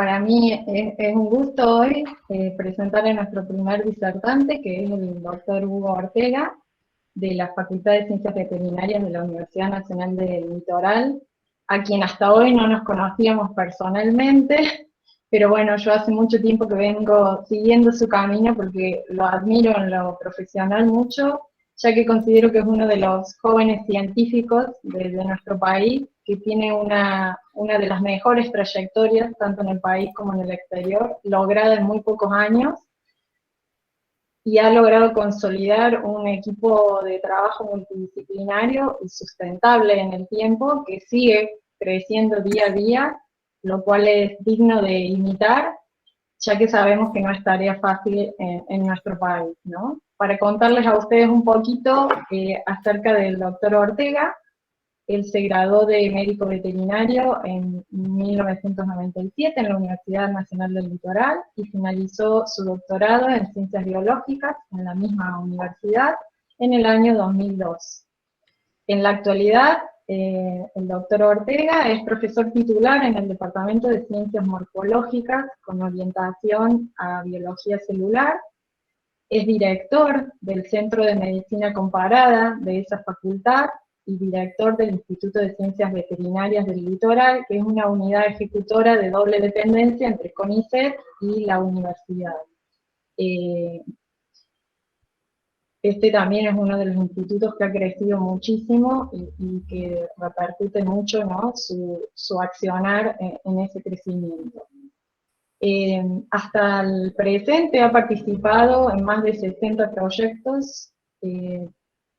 Para mí es un gusto hoy presentar a nuestro primer disertante, que es el doctor Hugo Ortega, de la Facultad de Ciencias Veterinarias de la Universidad Nacional del Litoral, a quien hasta hoy no nos conocíamos personalmente, pero bueno, yo hace mucho tiempo que vengo siguiendo su camino porque lo admiro en lo profesional mucho, ya que considero que es uno de los jóvenes científicos de nuestro país que tiene una de las mejores trayectorias, tanto en el país como en el exterior, lograda en muy pocos años, y ha logrado consolidar un equipo de trabajo multidisciplinario y sustentable en el tiempo, que sigue creciendo día a día, lo cual es digno de imitar, ya que sabemos que no es tarea fácil en nuestro país, ¿no? Para contarles a ustedes un poquito acerca del doctor Ortega. Él se graduó de médico veterinario en 1997 en la Universidad Nacional del Litoral y finalizó su doctorado en ciencias biológicas en la misma universidad en el año 2002. En la actualidad, el doctor Ortega es profesor titular en el Departamento de Ciencias Morfológicas con orientación a biología celular. Es director del Centro de Medicina Comparada de esa facultad y director del Instituto de Ciencias Veterinarias del Litoral, que es una unidad ejecutora de doble dependencia entre CONICET y la universidad. Este también es uno de los institutos que ha crecido muchísimo y que repercute mucho, ¿no?, su accionar en ese crecimiento. Hasta el presente ha participado en más de 60 proyectos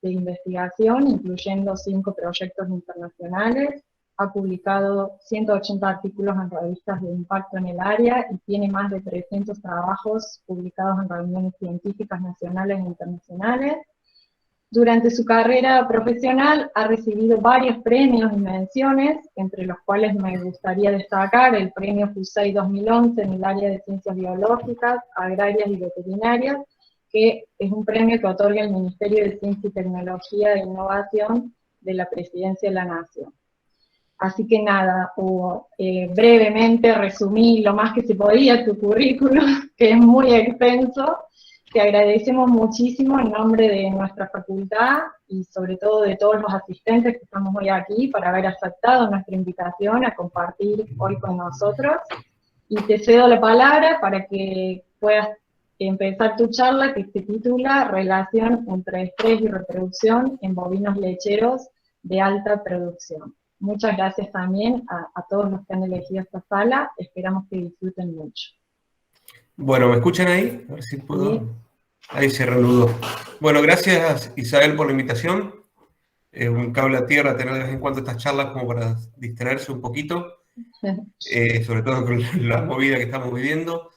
de investigación, incluyendo 5 proyectos internacionales, ha publicado 180 artículos en revistas de impacto en el área y tiene más de 300 trabajos publicados en reuniones científicas nacionales e internacionales. Durante su carrera profesional ha recibido varios premios y menciones, entre los cuales me gustaría destacar el premio FUSAI 2011 en el área de ciencias biológicas, agrarias y veterinarias, que es un premio que otorga el Ministerio de Ciencia y Tecnología e Innovación de la Presidencia de la Nación. Así que nada, Hugo, brevemente resumí lo más que se podía tu currículum, que es muy extenso. Te agradecemos muchísimo en nombre de nuestra facultad y sobre todo de todos los asistentes que estamos hoy aquí para haber aceptado nuestra invitación a compartir hoy con nosotros. Y te cedo la palabra para que puedas empezar tu charla, que se titula Relación entre estrés y reproducción en bovinos lecheros de alta producción. Muchas gracias también a todos los que han elegido esta sala, esperamos que disfruten mucho. Bueno, ¿me escuchan ahí? A ver si puedo. Sí. Ahí se reanudó. Bueno, gracias Isabel por la invitación. Un cable a tierra tener de vez en cuando estas charlas como para distraerse un poquito, sobre todo con la movida que estamos viviendo.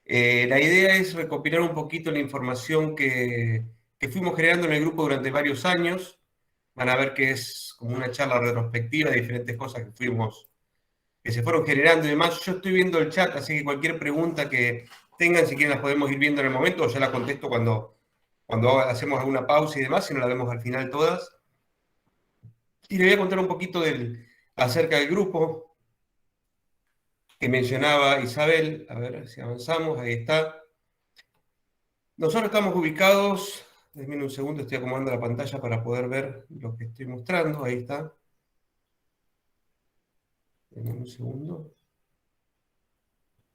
La idea es recopilar un poquito la información que fuimos generando en el grupo durante varios años. Van a ver que es como una charla retrospectiva de diferentes cosas que se fueron generando y demás. Yo estoy viendo el chat, así que cualquier pregunta que tengan, si quieren las podemos ir viendo en el momento, o ya la contesto cuando hacemos alguna pausa y demás, si no la vemos al final todas. Y le voy a contar un poquito acerca del grupo que mencionaba Isabel. A ver si avanzamos, ahí está. Nosotros estamos ubicados, denme un segundo, estoy acomodando la pantalla para poder ver lo que estoy mostrando, ahí está. Denme un segundo.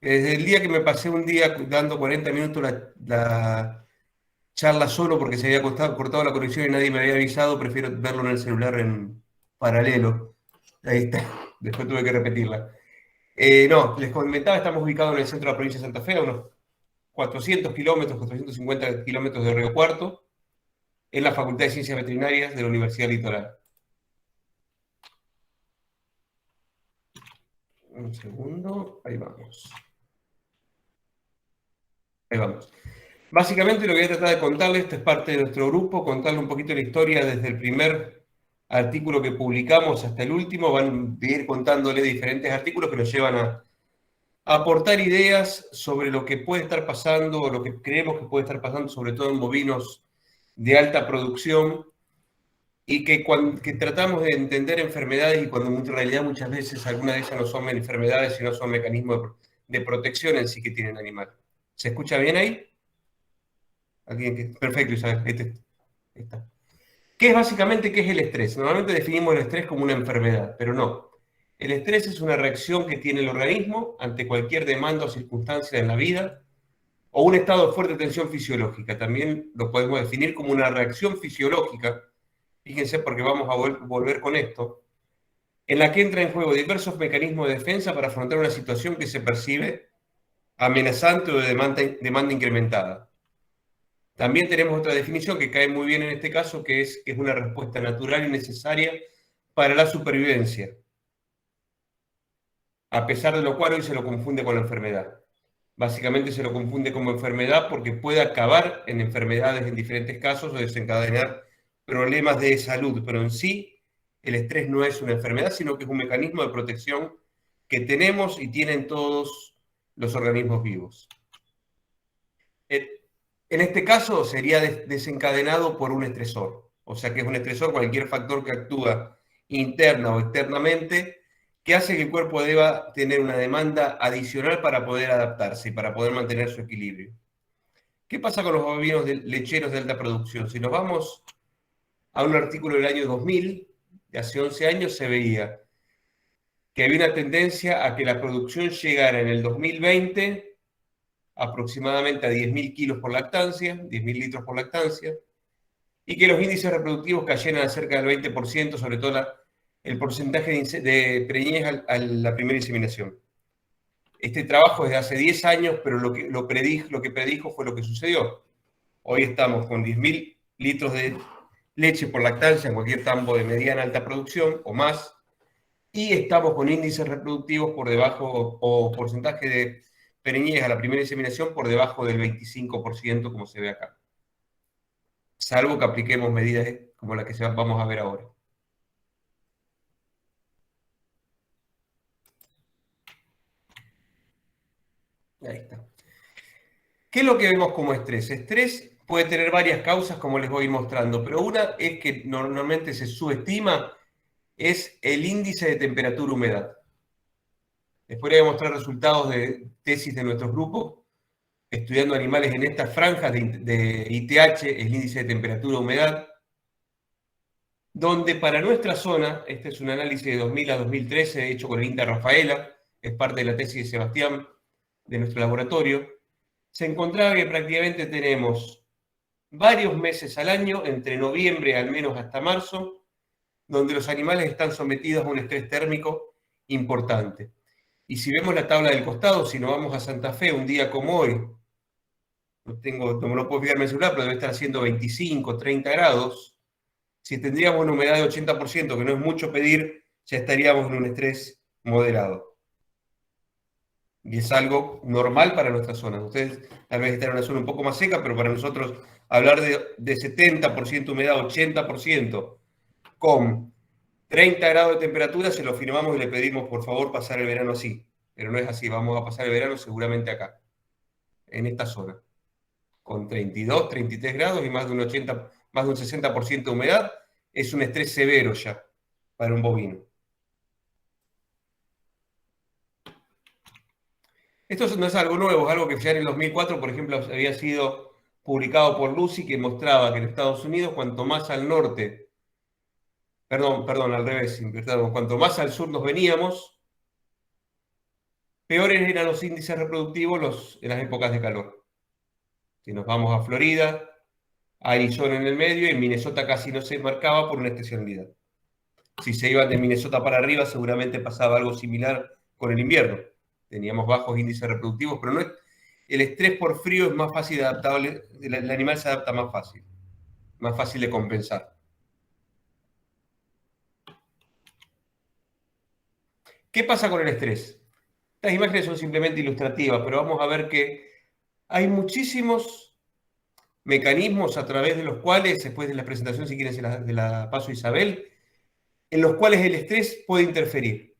Desde el día que me pasé un día dando 40 minutos la charla solo porque se había cortado la conexión y nadie me había avisado, prefiero verlo en el celular en paralelo. Ahí está, después tuve que repetirla. No, les comentaba, estamos ubicados en el centro de la provincia de Santa Fe, a unos 400 kilómetros, 450 kilómetros de Río Cuarto, en la Facultad de Ciencias Veterinarias de la Universidad Litoral. Un segundo, ahí vamos. Ahí vamos. Básicamente lo que voy a tratar de contarles, esto es parte de nuestro grupo, contarle un poquito la historia desde el primer artículo que publicamos hasta el último. Van a ir contándole diferentes artículos que nos llevan a aportar ideas sobre lo que puede estar pasando, o lo que creemos que puede estar pasando, sobre todo en bovinos de alta producción, y que tratamos de entender enfermedades, y cuando en realidad muchas veces algunas de ellas no son enfermedades, sino son mecanismos de protección en sí que tiene el animal. ¿Se escucha bien ahí? Perfecto, Isabel. Ahí está. ¿Qué es básicamente qué es el estrés? Normalmente definimos el estrés como una enfermedad, pero no. El estrés es una reacción que tiene el organismo ante cualquier demanda o circunstancia en la vida o un estado de fuerte tensión fisiológica. También lo podemos definir como una reacción fisiológica, fíjense porque vamos a volver con esto, en la que entra en juego diversos mecanismos de defensa para afrontar una situación que se percibe amenazante o de demanda incrementada. También tenemos otra definición que cae muy bien en este caso, que es una respuesta natural y necesaria para la supervivencia, a pesar de lo cual hoy se lo confunde con la enfermedad. Básicamente se lo confunde como enfermedad porque puede acabar en enfermedades en diferentes casos o desencadenar problemas de salud, pero en sí el estrés no es una enfermedad, sino que es un mecanismo de protección que tenemos y tienen todos los organismos vivos. En este caso sería desencadenado por un estresor, o sea que es un estresor, cualquier factor que actúa interna o externamente, que hace que el cuerpo deba tener una demanda adicional para poder adaptarse y para poder mantener su equilibrio. ¿Qué pasa con los bovinos lecheros de alta producción? Si nos vamos a un artículo del año 2000, de hace 11 años, se veía que había una tendencia a que la producción llegara en el 2020 aproximadamente a 10.000 kilos por lactancia, 10.000 litros por lactancia, y que los índices reproductivos cayeran a cerca del 20%, sobre todo el porcentaje de preñez a la primera inseminación. Este trabajo es de hace 10 años, pero lo que predijo fue lo que sucedió. Hoy estamos con 10.000 litros de leche por lactancia en cualquier tambo de mediana alta producción o más, y estamos con índices reproductivos por debajo o porcentaje de preñez a la primera inseminación por debajo del 25%, como se ve acá. Salvo que apliquemos medidas como las que vamos a ver ahora. Ahí está. ¿Qué es lo que vemos como estrés? Estrés puede tener varias causas, como les voy a ir mostrando, pero una es que normalmente se subestima, es el índice de temperatura-humedad. Después les voy a mostrar resultados de tesis de nuestros grupos, estudiando animales en estas franjas de ITH, el índice de temperatura-humedad, donde para nuestra zona, este es un análisis de 2000 a 2013 hecho con el INTA Rafaela, es parte de la tesis de Sebastián, de nuestro laboratorio, se encontraba que prácticamente tenemos varios meses al año, entre noviembre al menos hasta marzo, donde los animales están sometidos a un estrés térmico importante. Y si vemos la tabla del costado, si nos vamos a Santa Fe un día como hoy, no me lo puedo fijar en el celular, pero debe estar haciendo 25, 30 grados, si tendríamos una humedad de 80%, que no es mucho pedir, ya estaríamos en un estrés moderado. Y es algo normal para nuestra zona. Ustedes tal vez están en una zona un poco más seca, pero para nosotros hablar de 70% humedad, 80%, con 30 grados de temperatura, se lo firmamos y le pedimos por favor pasar el verano así. Pero no es así, vamos a pasar el verano seguramente acá, en esta zona, con 32, 33 grados y más de un 80, más de un 60% de humedad, es un estrés severo ya para un bovino. Esto no es algo nuevo, es algo que ya en el 2004, por ejemplo, había sido publicado por Lucy, que mostraba que en Estados Unidos, cuanto más al norte, perdón, al revés, cuanto más al sur nos veníamos, peores eran los índices reproductivos en las épocas de calor. Si nos vamos a Florida, Arizona en el medio, y en Minnesota casi no se marcaba por una estacionalidad. Si se iban de Minnesota para arriba, seguramente pasaba algo similar con el invierno. Teníamos bajos índices reproductivos, pero no es, el estrés por frío es más fácil de adaptable, el animal se adapta más fácil de compensar. ¿Qué pasa con el estrés? Estas imágenes son simplemente ilustrativas, pero vamos a ver que hay muchísimos mecanismos a través de los cuales, después de la presentación, si quieren, se la paso a Isabel, en los cuales el estrés puede interferir.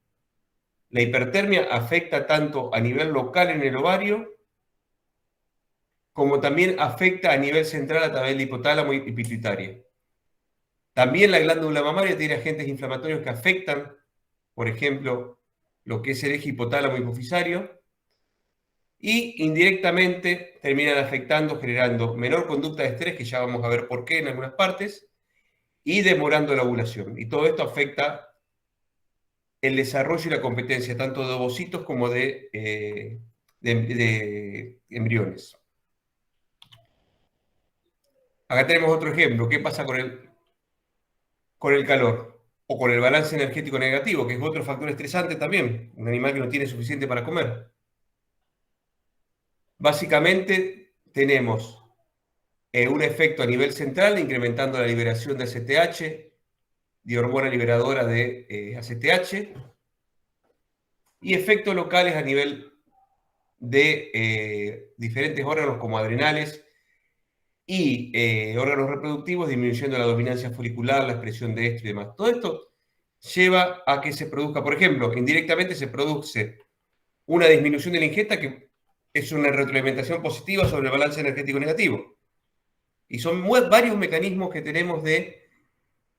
La hipertermia afecta tanto a nivel local en el ovario, como también afecta a nivel central a través del hipotálamo y pituitaria. También la glándula mamaria tiene agentes inflamatorios que afectan, por ejemplo, lo que es el eje hipotálamo hipofisario, y indirectamente terminan afectando, generando menor conducta de estrés, que ya vamos a ver por qué en algunas partes, y demorando la ovulación. Y todo esto afecta el desarrollo y la competencia tanto de ovocitos como de embriones. Acá tenemos otro ejemplo. ¿Qué pasa con el calor? O con el balance energético negativo, que es otro factor estresante también. Un animal que no tiene suficiente para comer. Básicamente tenemos un efecto a nivel central, incrementando la liberación de ACTH, de hormona liberadora de ACTH, y efectos locales a nivel de diferentes órganos como adrenales y órganos reproductivos, disminuyendo la dominancia folicular, la expresión de esto y demás. Todo esto lleva a que se produzca, por ejemplo, indirectamente se produce una disminución de la ingesta que es una retroalimentación positiva sobre el balance energético negativo. Y son varios mecanismos que tenemos de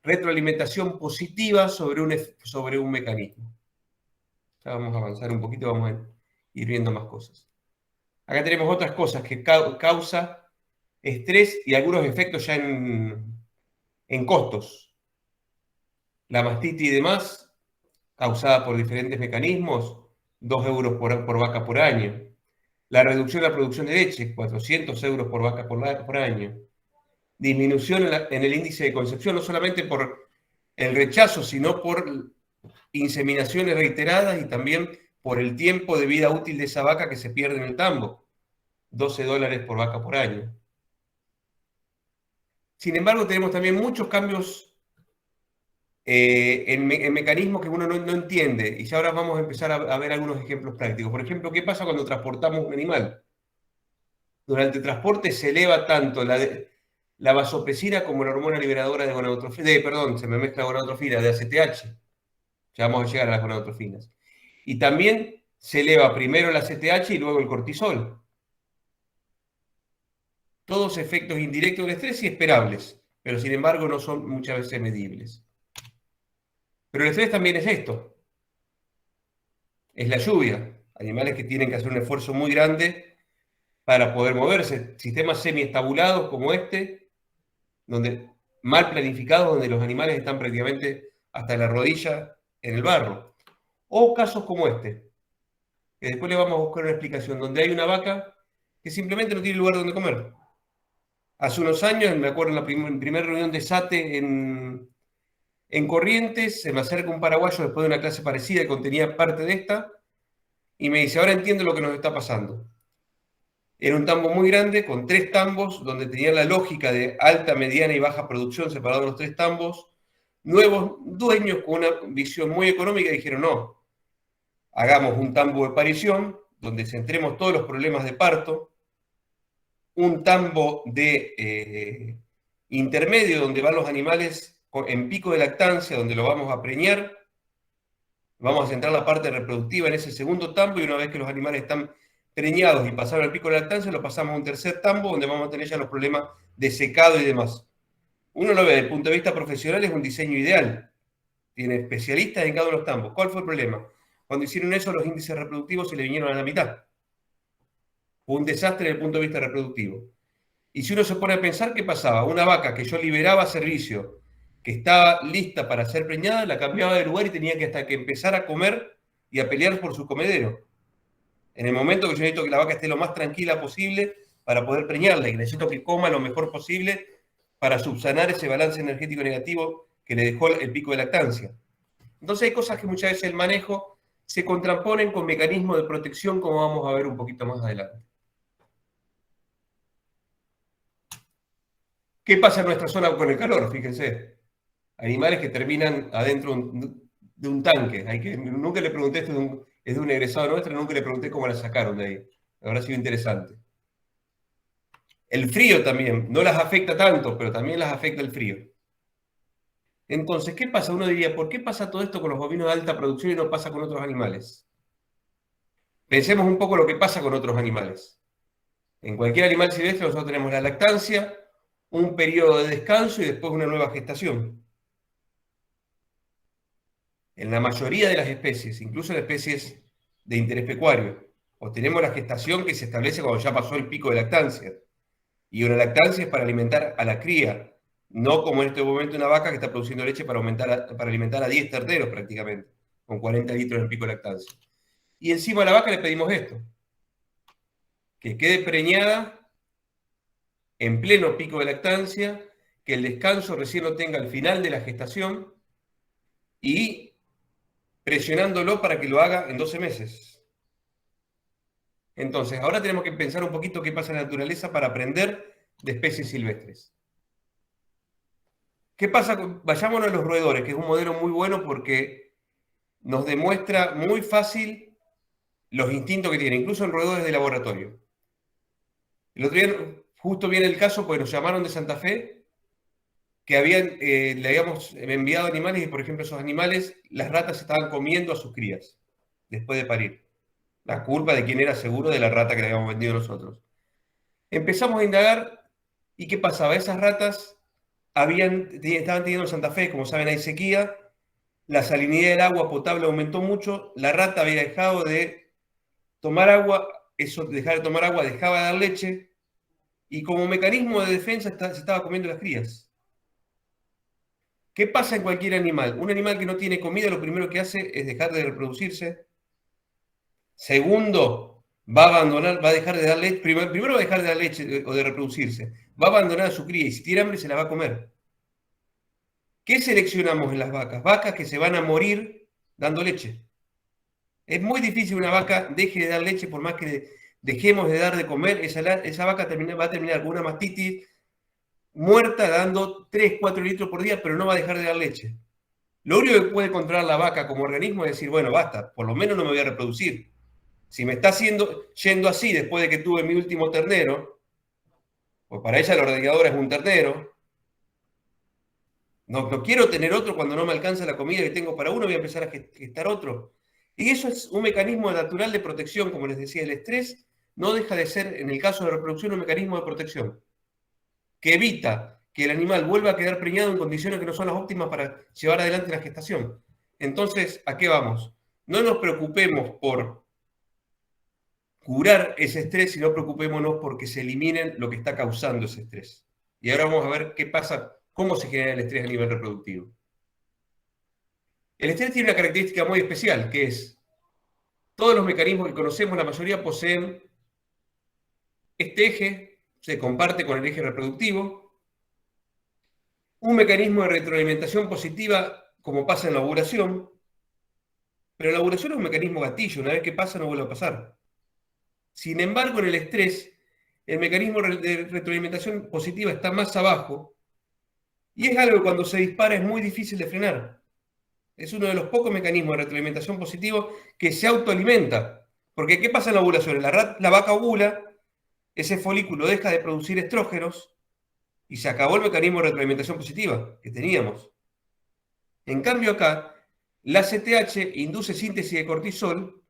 retroalimentación positiva sobre un mecanismo. Ya vamos a avanzar un poquito, vamos a ir viendo más cosas. Acá tenemos otras cosas que causa estrés y algunos efectos ya en costos. La mastitis y demás, causada por diferentes mecanismos, 2 euros por vaca por año. La reducción de la producción de leche, 400 euros por vaca por año. Disminución en el índice de concepción, no solamente por el rechazo, sino por inseminaciones reiteradas y también por el tiempo de vida útil de esa vaca que se pierde en el tambo. 12 dólares por vaca por año. Sin embargo, tenemos también muchos cambios en mecanismos que uno no entiende. Y ya ahora vamos a empezar a ver algunos ejemplos prácticos. Por ejemplo, ¿qué pasa cuando transportamos un animal? Durante el transporte se eleva tanto la vasopresina como la hormona liberadora de gonadotrofina, perdón, se me mezcla gonadotrofina, de ACTH. Ya vamos a llegar a las gonadotrofinas. Y también se eleva primero el ACTH y luego el cortisol. Todos efectos indirectos del estrés y esperables, pero sin embargo no son muchas veces medibles. Pero el estrés también es esto, es la lluvia. Animales que tienen que hacer un esfuerzo muy grande para poder moverse. Sistemas semiestabulados como este, donde mal planificados, donde los animales están prácticamente hasta la rodilla en el barro. O casos como este, que después le vamos a buscar una explicación, donde hay una vaca que simplemente no tiene lugar donde comer. Hace unos años, me acuerdo en la primera reunión de SATE en Corrientes, se me acerca un paraguayo después de una clase parecida que contenía parte de esta, y me dice, ahora entiendo lo que nos está pasando. Era un tambo muy grande, con 3 tambos, donde tenía la lógica de alta, mediana y baja producción separados en los 3 tambos. Nuevos dueños con una visión muy económica dijeron, no, hagamos un tambo de parición, donde centremos todos los problemas de parto, un tambo de intermedio, donde van los animales en pico de lactancia, donde lo vamos a preñar, vamos a centrar la parte reproductiva en ese segundo tambo, y una vez que los animales están preñados y pasaron al pico de lactancia, lo pasamos a un tercer tambo, donde vamos a tener ya los problemas de secado y demás. Uno lo ve desde el punto de vista profesional, es un diseño ideal. Tiene especialistas en cada uno de los tambos. ¿Cuál fue el problema? Cuando hicieron eso, los índices reproductivos se le vinieron a la mitad. Fue un desastre desde el punto de vista reproductivo. Y si uno se pone a pensar, ¿qué pasaba? Una vaca que yo liberaba a servicio, que estaba lista para ser preñada, la cambiaba de lugar y tenía que hasta que empezar a comer y a pelear por su comedero. En el momento que yo necesito que la vaca esté lo más tranquila posible para poder preñarla, y necesito que coma lo mejor posible para subsanar ese balance energético negativo que le dejó el pico de lactancia. Entonces hay cosas que muchas veces el manejo se contraponen con mecanismos de protección, como vamos a ver un poquito más adelante. ¿Qué pasa en nuestra zona con el calor? Fíjense, animales que terminan adentro de un tanque. Nunca le pregunté, es de un egresado nuestro, nunca le pregunté cómo la sacaron de ahí. Habrá sido interesante. El frío también, no las afecta tanto, pero también las afecta el frío. Entonces, ¿qué pasa? Uno diría, ¿por qué pasa todo esto con los bovinos de alta producción y no pasa con otros animales? Pensemos un poco lo que pasa con otros animales. En cualquier animal silvestre nosotros tenemos la lactancia, un periodo de descanso y después una nueva gestación. En la mayoría de las especies, incluso en especies de interés pecuario, o tenemos la gestación que se establece cuando ya pasó el pico de lactancia. Y una lactancia es para alimentar a la cría, no como en este momento una vaca que está produciendo leche para alimentar a 10 terneros prácticamente, con 40 litros en el pico de lactancia. Y encima a la vaca le pedimos esto, que quede preñada en pleno pico de lactancia, que el descanso recién lo tenga al final de la gestación y presionándolo para que lo haga en 12 meses. Entonces, ahora tenemos que pensar un poquito qué pasa en la naturaleza para aprender de especies silvestres. ¿Qué pasa? Vayámonos a los roedores, que es un modelo muy bueno porque nos demuestra muy fácil los instintos que tienen, incluso en roedores de laboratorio. El otro día justo viene el caso, porque nos llamaron de Santa Fe, que le habíamos enviado animales y, por ejemplo, esos animales, las ratas estaban comiendo a sus crías después de parir. La culpa de quién era seguro de la rata que le habíamos vendido nosotros. Empezamos a indagar y qué pasaba. Esas ratas estaban teniendo en Santa Fe, como saben, hay sequía, la salinidad del agua potable aumentó mucho, la rata había dejado de tomar agua, eso de dejar de tomar agua dejaba de dar leche, y como mecanismo de defensa se estaba comiendo las crías. ¿Qué pasa en cualquier animal? Un animal que no tiene comida lo primero que hace es dejar de reproducirse. Segundo, va a abandonar, va a dejar de dar leche. Primero va a dejar de dar leche o de reproducirse. Va a abandonar a su cría y si tiene hambre se la va a comer. ¿Qué seleccionamos en las vacas? Vacas que se van a morir dando leche. Es muy difícil una vaca deje de dar leche por más que dejemos de dar de comer. Esa vaca va a terminar con una mastitis muerta dando 3, 4 litros por día, pero no va a dejar de dar leche. Lo único que puede controlar la vaca como organismo es decir, bueno, basta, por lo menos no me voy a reproducir. Si me está yendo así después de que tuve mi último ternero, pues para ella la ordeñadora es un ternero, no quiero tener otro cuando no me alcanza la comida que tengo para uno, voy a empezar a gestar otro. Y eso es un mecanismo natural de protección, como les decía, el estrés no deja de ser, en el caso de reproducción, un mecanismo de protección que evita que el animal vuelva a quedar preñado en condiciones que no son las óptimas para llevar adelante la gestación. Entonces, ¿a qué vamos? No nos preocupemos por curar ese estrés, sino preocupémonos porque se eliminen lo que está causando ese estrés. Y ahora vamos a ver qué pasa, cómo se genera el estrés a nivel reproductivo. El estrés tiene una característica muy especial, que es todos los mecanismos que conocemos, la mayoría poseen este eje, se comparte con el eje reproductivo, un mecanismo de retroalimentación positiva, como pasa en la ovulación, pero la ovulación es un mecanismo gatillo, una vez que pasa no vuelve a pasar. Sin embargo, en el estrés, el mecanismo de retroalimentación positiva está más abajo, y es algo que cuando se dispara es muy difícil de frenar. Es uno de los pocos mecanismos de retroalimentación positivo que se autoalimenta. Porque ¿qué pasa en la ovulación? La vaca ovula, ese folículo deja de producir estrógenos y se acabó el mecanismo de retroalimentación positiva que teníamos. En cambio acá, la ACTH induce síntesis de cortisol,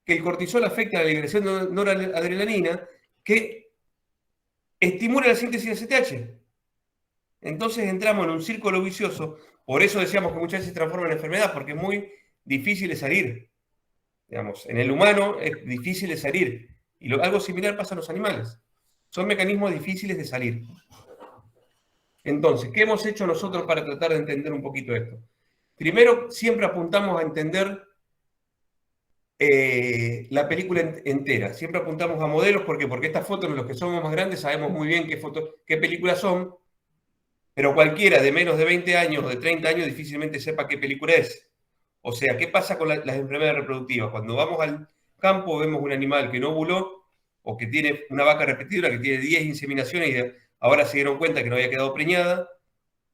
que el cortisol afecta a la liberación de noradrenalina, que estimula la síntesis de ACTH. Entonces entramos en un círculo vicioso. Por eso decíamos que muchas veces se transforma en enfermedad, porque es muy difícil de salir. Digamos, en el humano es difícil de salir. Y algo similar pasa en los animales. Son mecanismos difíciles de salir. Entonces, ¿qué hemos hecho nosotros para tratar de entender un poquito esto? Primero, siempre apuntamos a entender la película entera. Siempre apuntamos a modelos. ¿Por qué? Porque estas fotos, los que somos más grandes, sabemos muy bien qué películas son. Pero cualquiera de menos de 20 años o de 30 años difícilmente sepa qué película es. O sea, ¿qué pasa con las enfermedades reproductivas? Cuando vamos al campo vemos un animal que no ovuló o que tiene una vaca repetidora que tiene 10 inseminaciones y ahora se dieron cuenta que no había quedado preñada,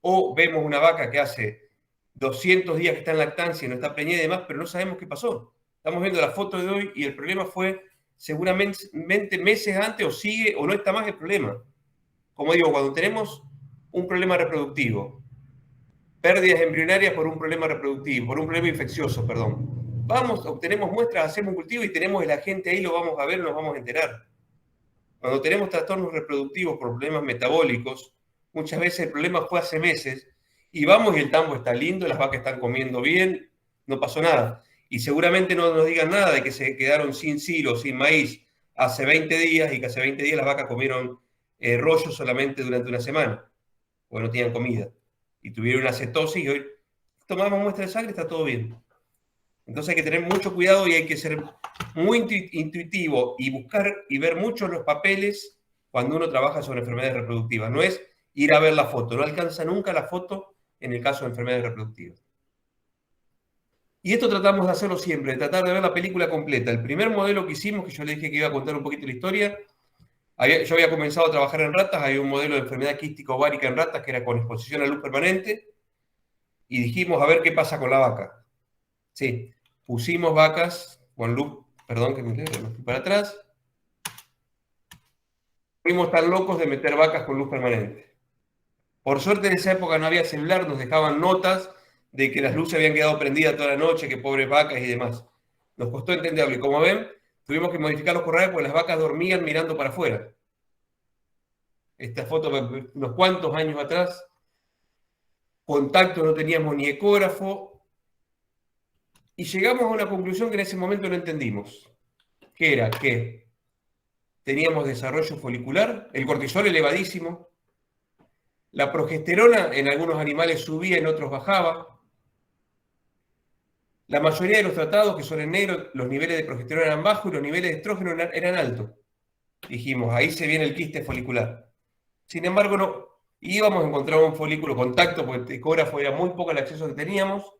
o vemos una vaca que hace 200 días que está en lactancia y no está preñada y demás, pero no sabemos qué pasó. Estamos viendo la foto de hoy y el problema fue seguramente meses antes o sigue o no está más el problema. Como digo, cuando tenemos un problema reproductivo, pérdidas embrionarias por un problema reproductivo, por un problema infeccioso, perdón. Obtenemos muestras, hacemos un cultivo y tenemos el agente ahí, lo vamos a ver, nos vamos a enterar. Cuando tenemos trastornos reproductivos por problemas metabólicos, muchas veces el problema fue hace meses, y vamos y el tambo está lindo, las vacas están comiendo bien, no pasó nada. Y seguramente no nos digan nada de que se quedaron sin silo, sin maíz hace 20 días y que hace 20 días las vacas comieron rollo solamente durante una semana, porque no tenían comida. Y tuvieron una cetosis y hoy tomamos muestra de sangre y está todo bien. Entonces hay que tener mucho cuidado y hay que ser muy intuitivo y buscar y ver mucho los papeles cuando uno trabaja sobre enfermedades reproductivas. No es ir a ver la foto, no alcanza nunca la foto en el caso de enfermedades reproductivas. Y esto tratamos de hacerlo siempre, de tratar de ver la película completa. El primer modelo que hicimos, que yo le dije que iba a contar un poquito la historia, yo había comenzado a trabajar en ratas, había un modelo de enfermedad quística ovárica en ratas que era con exposición a luz permanente, y dijimos a ver qué pasa con la vaca. Sí, pusimos vacas con luz, perdón que me fui para atrás, fuimos tan locos de meter vacas con luz permanente. Por suerte en esa época no había celular, nos dejaban notas de que las luces habían quedado prendidas toda la noche, que pobres vacas y demás. Nos costó entenderlo y como ven, tuvimos que modificar los corrales porque las vacas dormían mirando para afuera. Esta foto unos cuantos años atrás, contacto no teníamos ni ecógrafo y llegamos a una conclusión que en ese momento no entendimos, que era que teníamos desarrollo folicular, el cortisol elevadísimo, la progesterona en algunos animales subía, en otros bajaba. La mayoría de los tratados, que son en negro, los niveles de progesterona eran bajos y los niveles de estrógeno eran altos. Dijimos, ahí se viene el quiste folicular. Sin embargo, no. Íbamos, encontrábamos un folículo contacto, porque el ecógrafo era muy poco el acceso que teníamos.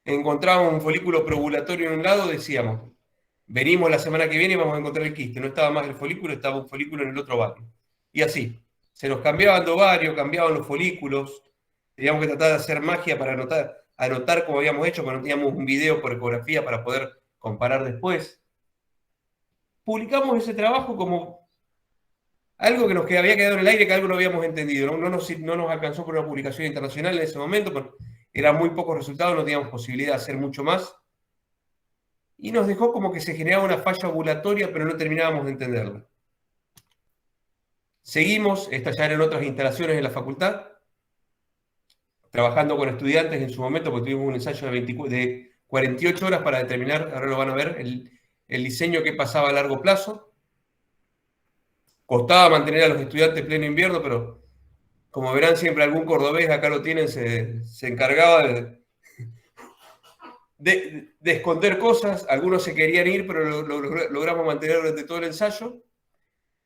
Encontrábamos un folículo preovulatorio en un lado, decíamos, venimos la semana que viene y vamos a encontrar el quiste. No estaba más el folículo, estaba un folículo en el otro ovario. Y así. Se nos cambiaban de ovario, cambiaban los folículos. Teníamos que tratar de hacer magia para anotar como habíamos hecho, pero no teníamos un video por ecografía para poder comparar después. Publicamos ese trabajo como algo que nos había quedado en el aire, que algo no habíamos entendido. No nos alcanzó por una publicación internacional en ese momento, pero eran muy pocos resultados, no teníamos posibilidad de hacer mucho más. Y nos dejó como que se generaba una falla ovulatoria, pero no terminábamos de entenderla. Seguimos, estas ya eran otras instalaciones en la facultad, trabajando con estudiantes en su momento, porque tuvimos un ensayo de 48 horas para determinar, ahora lo van a ver, el diseño que pasaba a largo plazo. Costaba mantener a los estudiantes en pleno invierno, pero como verán siempre algún cordobés, acá lo tienen, se encargaba de esconder cosas. Algunos se querían ir, pero logramos mantener durante todo el ensayo.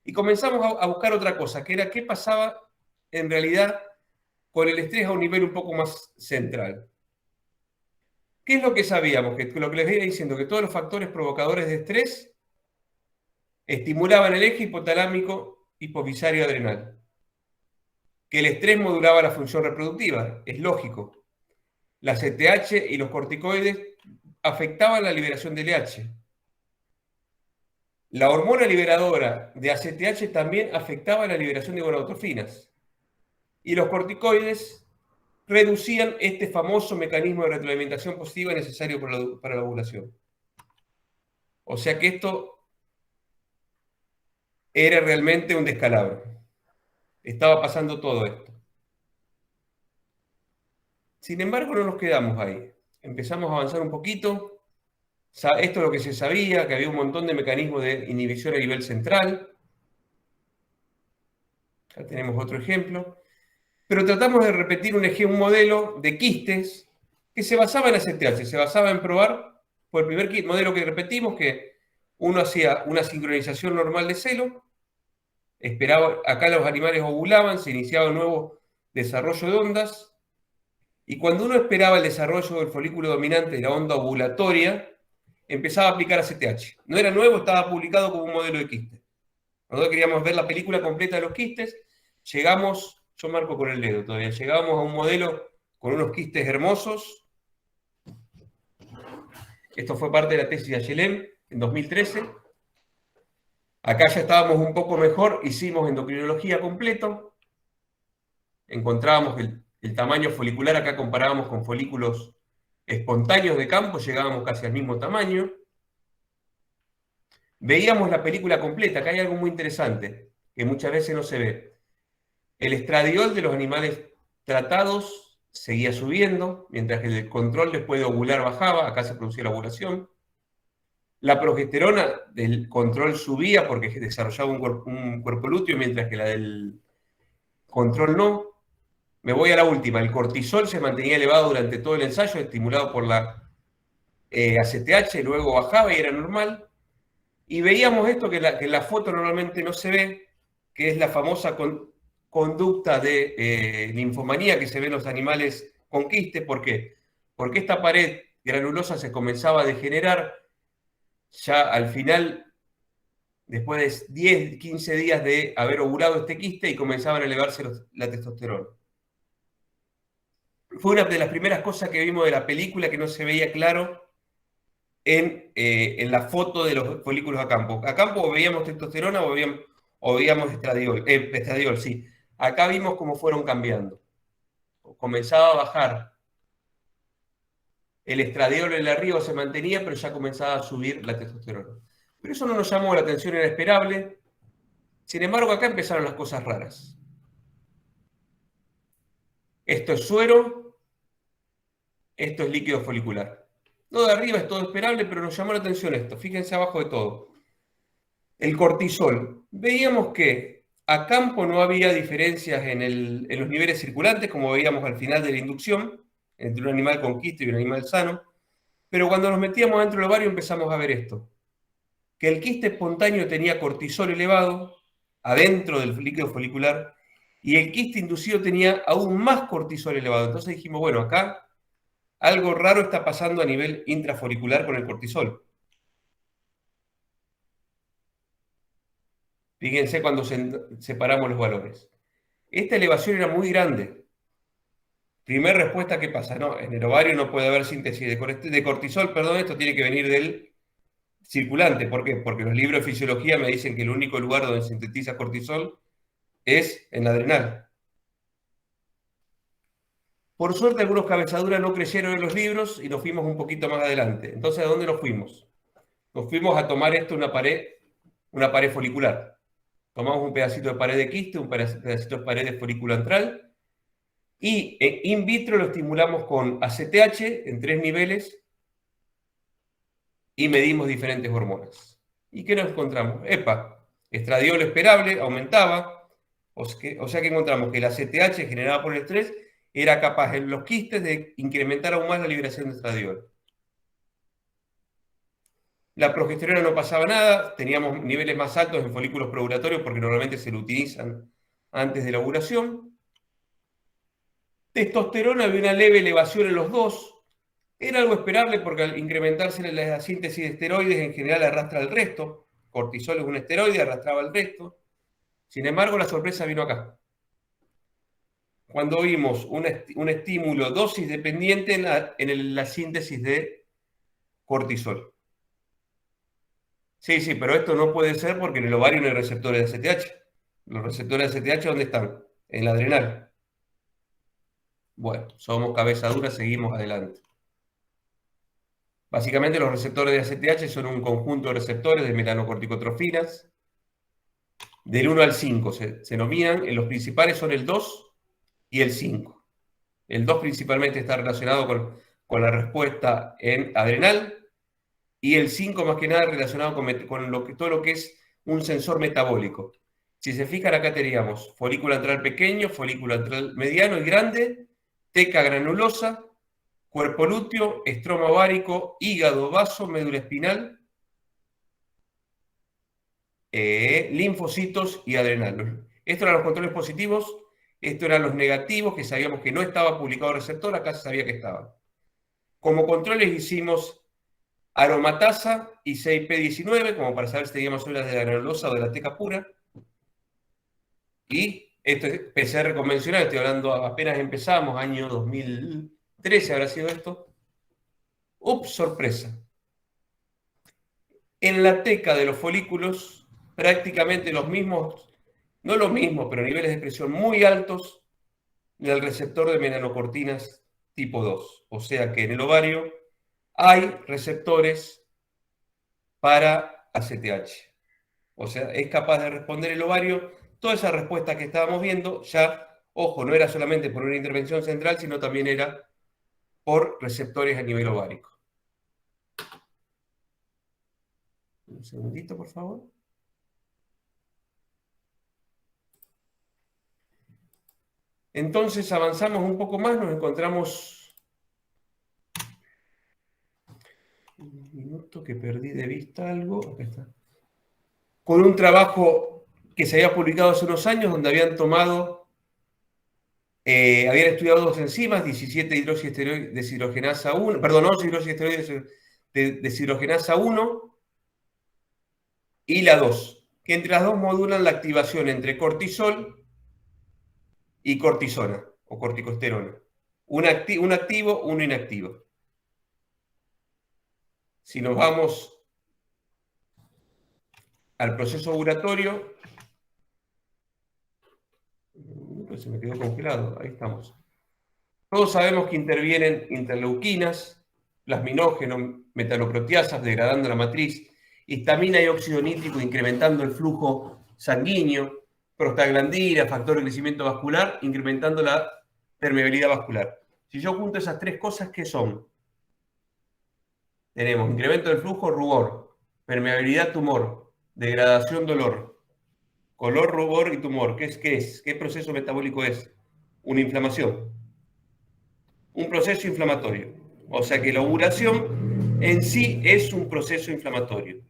Y comenzamos a buscar otra cosa, que era qué pasaba en realidad con el estrés a un nivel un poco más central. ¿Qué es lo que sabíamos? Que lo que les venía diciendo, que todos los factores provocadores de estrés estimulaban el eje hipotalámico hipofisario adrenal. Que el estrés modulaba la función reproductiva, es lógico. La CTH y los corticoides afectaban la liberación de LH. La hormona liberadora de ACTH también afectaba la liberación de gonadotrofinas. Y los corticoides reducían este famoso mecanismo de retroalimentación positiva necesario para la ovulación. O sea que esto era realmente un descalabro. Estaba pasando todo esto. Sin embargo, no nos quedamos ahí. Empezamos a avanzar un poquito. Esto es lo que se sabía, que había un montón de mecanismos de inhibición a nivel central. Acá tenemos otro ejemplo. Pero tratamos de repetir un modelo de quistes que se basaba en ACTH, se basaba en probar, por el primer modelo que repetimos, que uno hacía una sincronización normal de celo, esperaba, acá los animales ovulaban, se iniciaba un nuevo desarrollo de ondas, y cuando uno esperaba el desarrollo del folículo dominante de la onda ovulatoria, empezaba a aplicar ACTH. No era nuevo, estaba publicado como un modelo de quiste. Nosotros queríamos ver la película completa de los quistes, llegamos, yo marco con el dedo todavía, llegamos a un modelo con unos quistes hermosos. Esto fue parte de la tesis de Ayelem en 2013. Acá ya estábamos un poco mejor, hicimos endocrinología completo, encontrábamos el tamaño folicular, acá comparábamos con folículos espontáneos de campo, llegábamos casi al mismo tamaño. Veíamos la película completa, acá hay algo muy interesante, que muchas veces no se ve. El estradiol de los animales tratados seguía subiendo, mientras que el control después de ovular bajaba, acá se producía la ovulación. La progesterona del control subía porque desarrollaba un cuerpo lúteo, mientras que la del control no. Me voy a la última. El cortisol se mantenía elevado durante todo el ensayo, estimulado por la ACTH, luego bajaba y era normal. Y veíamos esto que en la foto normalmente no se ve, que es la famosa conducta de linfomanía que se ve en los animales con quiste. ¿Por qué? Porque esta pared granulosa se comenzaba a degenerar ya al final, después de 10, 15 días de haber ovulado este quiste, y comenzaban a elevarse la testosterona. Fue una de las primeras cosas que vimos de la película que no se veía claro en la foto de los folículos a campo. A campo o veíamos testosterona o veíamos estradiol, sí. Acá vimos cómo fueron cambiando. Comenzaba a bajar el estradiol, en el arriba se mantenía, pero ya comenzaba a subir la testosterona. Pero eso no nos llamó la atención, era esperable. Sin embargo, acá empezaron las cosas raras. Esto es suero, esto es líquido folicular. Lo de arriba es todo esperable, pero nos llamó la atención esto. Fíjense abajo de todo. El cortisol. Veíamos que a campo no había diferencias en los niveles circulantes, como veíamos al final de la inducción, entre un animal con quiste y un animal sano. Pero cuando nos metíamos dentro del ovario empezamos a ver esto. Que el quiste espontáneo tenía cortisol elevado adentro del líquido folicular y el quiste inducido tenía aún más cortisol elevado. Entonces dijimos, bueno, acá algo raro está pasando a nivel intrafolicular con el cortisol. Fíjense cuando separamos los valores. Esta elevación era muy grande. Primera respuesta, ¿qué pasa? No, en el ovario no puede haber síntesis de cortisol, perdón, esto tiene que venir del circulante. ¿Por qué? Porque los libros de fisiología me dicen que el único lugar donde se sintetiza cortisol es en la adrenal. Por suerte, algunos cabezaduras no creyeron en los libros y nos fuimos un poquito más adelante. Entonces, ¿a dónde nos fuimos? Nos fuimos a tomar esto, una pared folicular. Tomamos un pedacito de pared de quiste, un pedacito de pared de folículo antral, y in vitro lo estimulamos con ACTH en 3 niveles y medimos diferentes hormonas. ¿Y qué nos encontramos? Estradiol esperable, aumentaba, o sea que encontramos que la ACTH generada por el estrés era capaz en los quistes de incrementar aún más la liberación de estradiol. La progesterona no pasaba nada, teníamos niveles más altos en folículos preovulatorios porque normalmente se lo utilizan antes de la ovulación. Testosterona había una leve elevación en los dos. Era algo esperable porque al incrementarse la síntesis de esteroides en general arrastra el resto. Cortisol es un esteroide, arrastraba el resto. Sin embargo, la sorpresa vino acá. Cuando vimos un estímulo dosis dependiente en la síntesis de cortisol. Sí, pero esto no puede ser porque en el ovario no hay receptores de ACTH. ¿Los receptores de ACTH dónde están? En la adrenal. Bueno, somos cabeza dura, seguimos adelante. Básicamente los receptores de ACTH son un conjunto de receptores de melanocorticotrofinas. Del 1 al 5 se nominan, los principales son el 2 y el 5. El 2 principalmente está relacionado con la respuesta en adrenal, y el 5 más que nada relacionado con todo lo que es un sensor metabólico. Si se fijan, acá teníamos folículo antral pequeño, folículo antral mediano y grande, teca granulosa, cuerpo lúteo, estroma ovárico, hígado, vaso, médula espinal, linfocitos y adrenal. Estos eran los controles positivos, estos eran los negativos, que sabíamos que no estaba publicado el receptor, acá se sabía que estaba. Como controles hicimos aromatasa y CIP19, como para saber si teníamos células de la granulosa o de la teca pura. Y esto es PCR convencional, estoy hablando, apenas empezamos, año 2013 habrá sido esto. ¡Ups! Sorpresa. En la teca de los folículos, prácticamente los mismos, no los mismos, pero niveles de expresión muy altos del receptor de melanocortinas tipo 2. O sea que en el ovario hay receptores para ACTH. O sea, es capaz de responder el ovario. Toda esa respuesta que estábamos viendo ya Ojo, no era solamente por una intervención central, sino también era por receptores a nivel ovárico. Un segundito, por favor. Entonces avanzamos un poco más, nos encontramos... Un minuto que perdí de vista algo. Acá está. Con un trabajo que se había publicado hace unos años, donde habían tomado, habían estudiado dos enzimas, 17 deshidrogenasa 1, perdón, 11 deshidrogenasa 1 y la 2, que entre las dos modulan la activación entre cortisol y cortisona o corticosterona. Un activo, uno inactivo. Si nos vamos al proceso ovulatorio, se me quedó congelado, ahí estamos. Todos sabemos que intervienen interleuquinas, plasminógeno, metaloproteasas, degradando la matriz, histamina y óxido nítrico, incrementando el flujo sanguíneo, prostaglandina, factor de crecimiento vascular, incrementando la permeabilidad vascular. Si yo junto esas tres cosas, ¿qué son? Tenemos incremento del flujo, rubor, permeabilidad, tumor, degradación, dolor, color, rubor y tumor. ¿Qué es? ¿Qué proceso metabólico es? Una inflamación. Un proceso inflamatorio. O sea que la ovulación en sí es un proceso inflamatorio.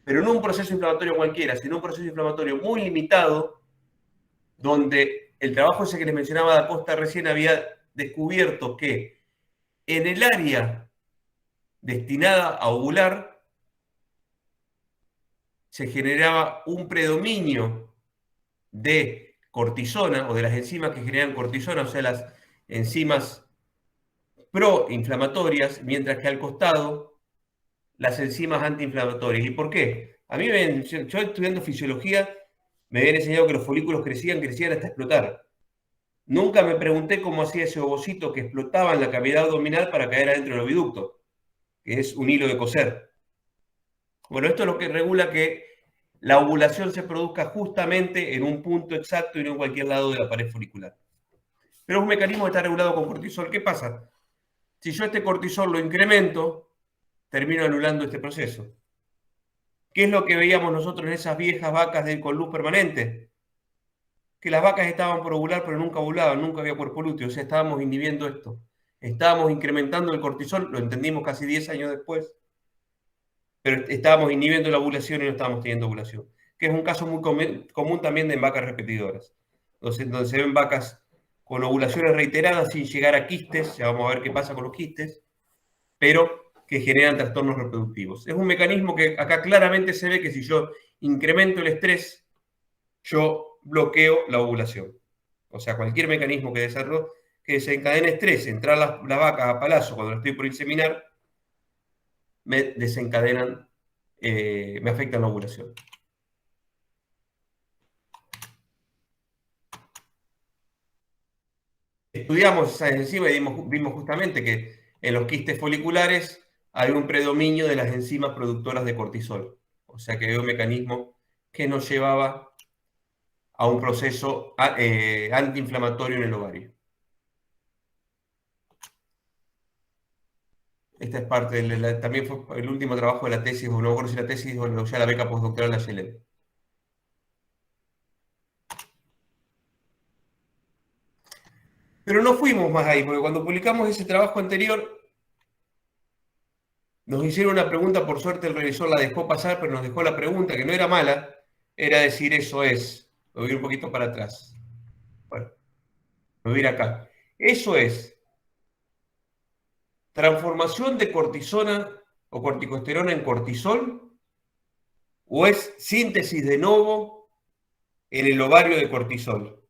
Pero no un proceso inflamatorio cualquiera, sino un proceso inflamatorio muy limitado, donde el trabajo ese que les mencionaba Da Costa recién había descubierto que en el área destinada a ovular se generaba un predominio de cortisona o de las enzimas que generan cortisona, o sea, las enzimas proinflamatorias, mientras que al costado las enzimas antiinflamatorias. ¿Y por qué? A mí, yo estudiando fisiología, me habían enseñado que los folículos crecían hasta explotar. Nunca me pregunté cómo hacía ese ovocito que explotaba en la cavidad abdominal para caer adentro del oviducto, que es un hilo de coser. Bueno, esto es lo que regula que la ovulación se produzca justamente en un punto exacto y no en cualquier lado de la pared folicular. Pero es un mecanismo que está regulado con cortisol. ¿Qué pasa? Si yo este cortisol lo incremento, termino anulando este proceso. ¿Qué es lo que veíamos nosotros en esas viejas vacas con luz permanente? Que las vacas estaban por ovular, pero nunca ovulaban, nunca había cuerpo lúteo. O sea, estábamos inhibiendo esto. Estábamos incrementando el cortisol, lo entendimos casi 10 años después, pero estábamos inhibiendo la ovulación y no estábamos teniendo ovulación. Que es un caso muy común también en vacas repetidoras, donde se ven vacas con ovulaciones reiteradas sin llegar a quistes, ya vamos a ver qué pasa con los quistes, pero que generan trastornos reproductivos. Es un mecanismo que acá claramente se ve que si yo incremento el estrés, yo bloqueo la ovulación. O sea, cualquier mecanismo que desencadene estrés, entrar las vacas a palazo cuando estoy por inseminar, me desencadenan, me afectan la ovulación. Estudiamos esas enzimas y vimos justamente que en los quistes foliculares hay un predominio de las enzimas productoras de cortisol. O sea que había un mecanismo que nos llevaba a un proceso antiinflamatorio en el ovario. Esta es parte, también fue el último trabajo de la tesis, o no recuerdo si la tesis o ya la beca postdoctoral de la Yelén. Pero no fuimos más ahí, porque cuando publicamos ese trabajo anterior, nos hicieron una pregunta, por suerte el revisor la dejó pasar, pero nos dejó la pregunta, que no era mala, era decir eso es. Me voy a ir un poquito para atrás. Bueno, me voy a ir acá. Eso es transformación de cortisona o corticosterona en cortisol, o es síntesis de novo en el ovario de cortisol,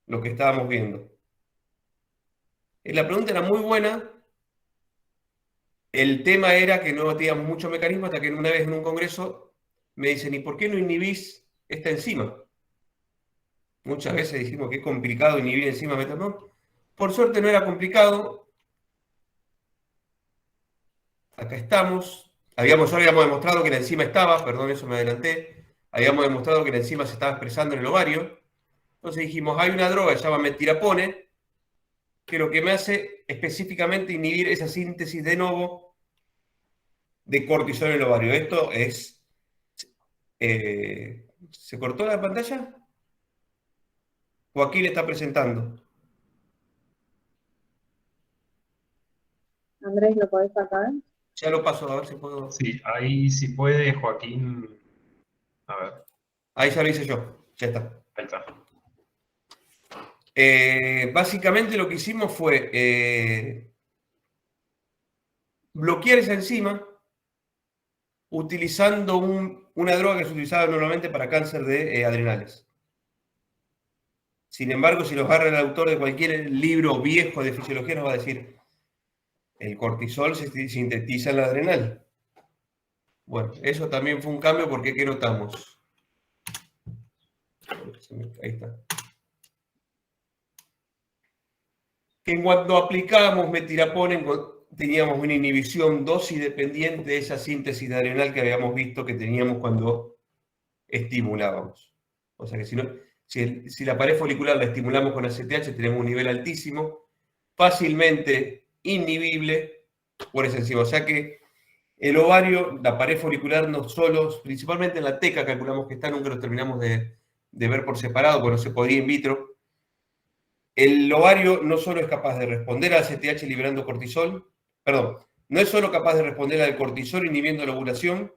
lo que estábamos viendo. La pregunta era muy buena. El tema era que no teníamos mucho mecanismo hasta que una vez en un congreso me dicen, ¿y por qué no inhibís esta enzima? Muchas veces dijimos que es complicado inhibir enzimas metabólicas. Por suerte no era complicado. Acá estamos. Habíamos demostrado que la enzima estaba, perdón, eso me adelanté. Habíamos demostrado que la enzima se estaba expresando en el ovario. Entonces dijimos, hay una droga que se llama metilapone, que lo que me hace específicamente inhibir esa síntesis de novo de cortisol en el ovario. Esto es... ¿se cortó la pantalla? Joaquín está presentando. Andrés, ¿lo podés sacar? Ya lo paso, a ver si puedo. Sí, ahí si puede, Joaquín. A ver, Ahí ya lo hice yo, ya está. ahí está. Básicamente lo que hicimos fue bloquear esa enzima utilizando una droga que se utilizaba normalmente para cáncer de adrenales. Sin embargo, si los agarra el autor de cualquier libro viejo de fisiología, nos va a decir, el cortisol se sintetiza en la adrenal. Bueno, eso también fue un cambio porque ¿qué notamos? Ahí está. Que cuando aplicábamos metilapone teníamos una inhibición dosis dependiente de esa síntesis de adrenal que habíamos visto que teníamos cuando estimulábamos. O sea que si la pared folicular la estimulamos con ACTH, tenemos un nivel altísimo, fácilmente inhibible por esa enzima. O sea que el ovario, la pared folicular, no solo, principalmente en la teca, calculamos que está, nunca lo terminamos de ver por separado, porque no se podía in vitro. El ovario no solo es capaz de responder al ACTH liberando cortisol, perdón, no es solo capaz de responder al cortisol inhibiendo la ovulación,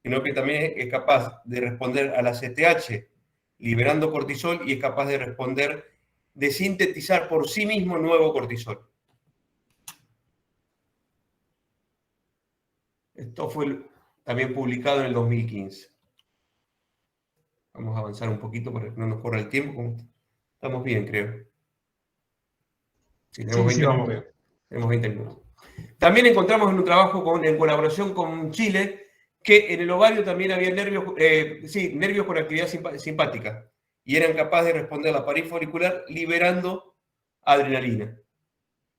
sino que también es capaz de responder al ACTH liberando cortisol y es capaz de responder, de sintetizar por sí mismo nuevo cortisol. Esto fue también publicado en el 2015. Vamos a avanzar un poquito para que no nos corra el tiempo. Estamos bien, creo. Sí, tenemos 20 vamos minutos. bien. Tenemos 20 minutos. También encontramos en un trabajo en colaboración con Chile que en el ovario también había nervios con actividad simpática y eran capaces de responder a la pared folicular liberando adrenalina.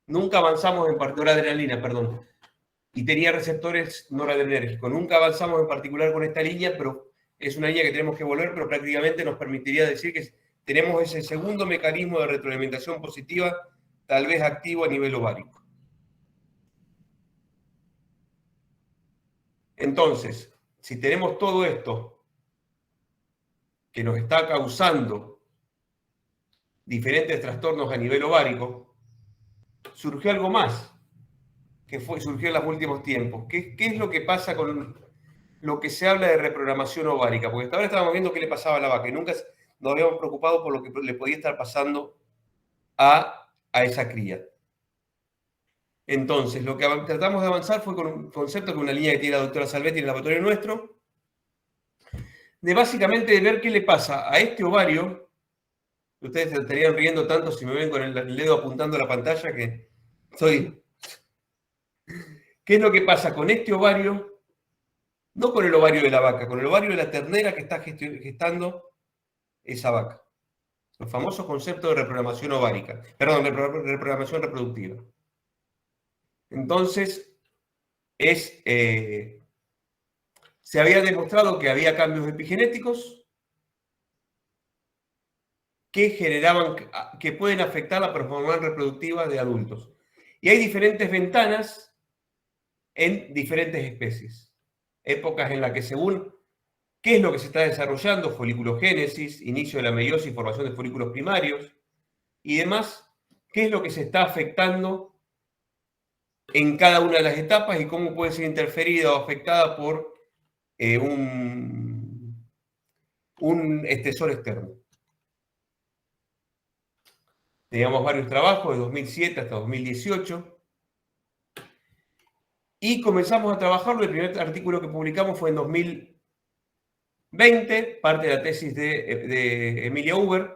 Nunca avanzamos en particular adrenalina, perdón, y tenía receptores noradrenérgicos. Nunca avanzamos en particular con esta línea, pero es una línea que tenemos que volver, pero prácticamente nos permitiría decir que tenemos ese segundo mecanismo de retroalimentación positiva, tal vez activo a nivel ovárico. Entonces, si tenemos todo esto que nos está causando diferentes trastornos a nivel ovárico, surgió algo más que surgió en los últimos tiempos. ¿Qué es lo que pasa con lo que se habla de reprogramación ovárica? Porque hasta ahora estábamos viendo qué le pasaba a la vaca y nunca nos habíamos preocupado por lo que le podía estar pasando a esa cría. Entonces, lo que tratamos de avanzar fue con un concepto, con una línea que tiene la doctora Salvetti en el laboratorio nuestro, de básicamente ver qué le pasa a este ovario. Ustedes se estarían riendo tanto si me ven con el dedo apuntando a la pantalla que estoy... ¿Qué es lo que pasa con este ovario? No con el ovario de la vaca, con el ovario de la ternera que está gestando esa vaca. Los famosos conceptos de reprogramación ovárica, perdón, reprogramación reproductiva. Entonces, se había demostrado que había cambios epigenéticos que pueden afectar la performance reproductiva de adultos. Y hay diferentes ventanas en diferentes especies. Épocas en las que según qué es lo que se está desarrollando, foliculogénesis, inicio de la meiosis, formación de folículos primarios y demás, qué es lo que se está afectando en cada una de las etapas y cómo puede ser interferida o afectada por un estresor externo. Teníamos varios trabajos de 2007 hasta 2018 y comenzamos a trabajarlo. El primer artículo que publicamos fue en 2020, parte de la tesis de Emilia Huber,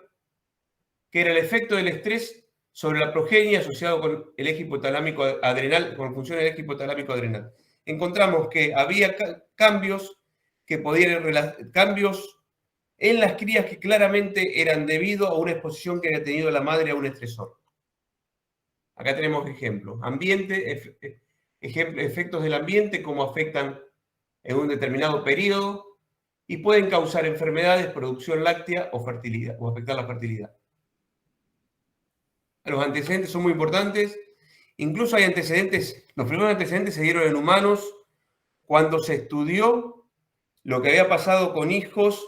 que era el efecto del estrés sobre la progenie asociado con el eje hipotalámico adrenal, con función del eje hipotalámico adrenal. Encontramos que había cambios en las crías que claramente eran debido a una exposición que había tenido la madre a un estresor. Acá tenemos ejemplos. Ambiente, efectos del ambiente, cómo afectan en un determinado periodo y pueden causar enfermedades, producción láctea o fertilidad, o afectar la fertilidad. Los antecedentes son muy importantes. Incluso hay antecedentes, los primeros antecedentes se dieron en humanos cuando se estudió lo que había pasado con hijos,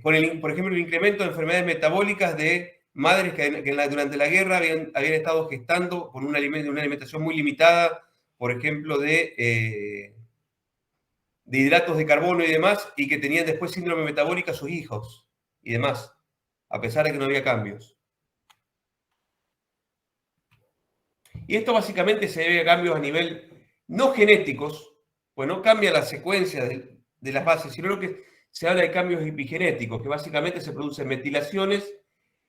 por ejemplo, el incremento de enfermedades metabólicas de madres que durante la guerra habían estado gestando con una alimentación muy limitada, por ejemplo, de hidratos de carbono y demás, y que tenían después síndrome metabólica sus hijos y demás, a pesar de que no había cambios. Y esto básicamente se debe a cambios a nivel no genéticos, pues no cambia la secuencia de las bases, sino lo que se habla de cambios epigenéticos, que básicamente se producen metilaciones